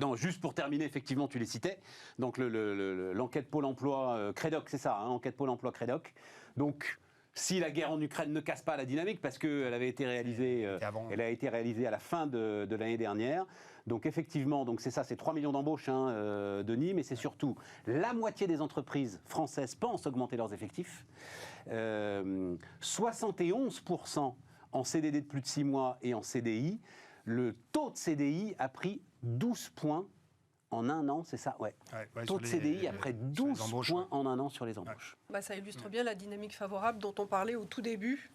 A: Non, juste pour terminer, effectivement, tu les citais. Donc l'enquête Pôle emploi Crédoc, c'est ça, enquête Pôle emploi Crédoc. Donc... Si la guerre en Ukraine ne casse pas la dynamique, parce qu'elle avait été réalisée, elle a été réalisée à la fin de l'année dernière. Donc effectivement, donc c'est ça, c'est 3 millions d'embauches, Denis, mais c'est surtout la moitié des entreprises françaises pensent augmenter leurs effectifs. 71% en CDD de plus de 6 mois et en CDI. Le taux de CDI a pris 12 points en un an, c'est ça, taux de CDI après 12 points en un an sur les embauches.
D: Ça illustre bien la dynamique favorable dont on parlait au tout début.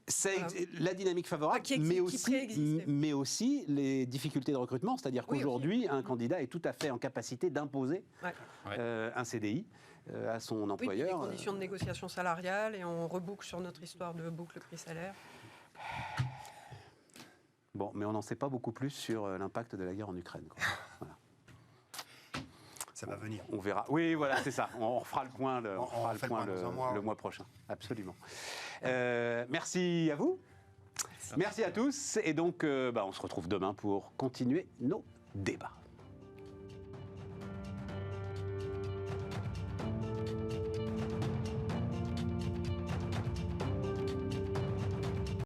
A: C'est la dynamique favorable, mais aussi les difficultés de recrutement. C'est-à-dire qu'aujourd'hui, un candidat est tout à fait en capacité d'imposer un CDI à son employeur.
D: Oui, les conditions de négociation salariale, et on reboucle sur notre histoire de boucle prix-salaire.
A: Bon, mais on n'en sait pas beaucoup plus sur l'impact de la guerre en Ukraine. Voilà.
B: Ça va venir.
A: On verra. Oui, voilà, c'est ça. On refera le point le mois prochain. Absolument. Merci à vous. Merci à tous. Et donc, on se retrouve demain pour continuer nos débats.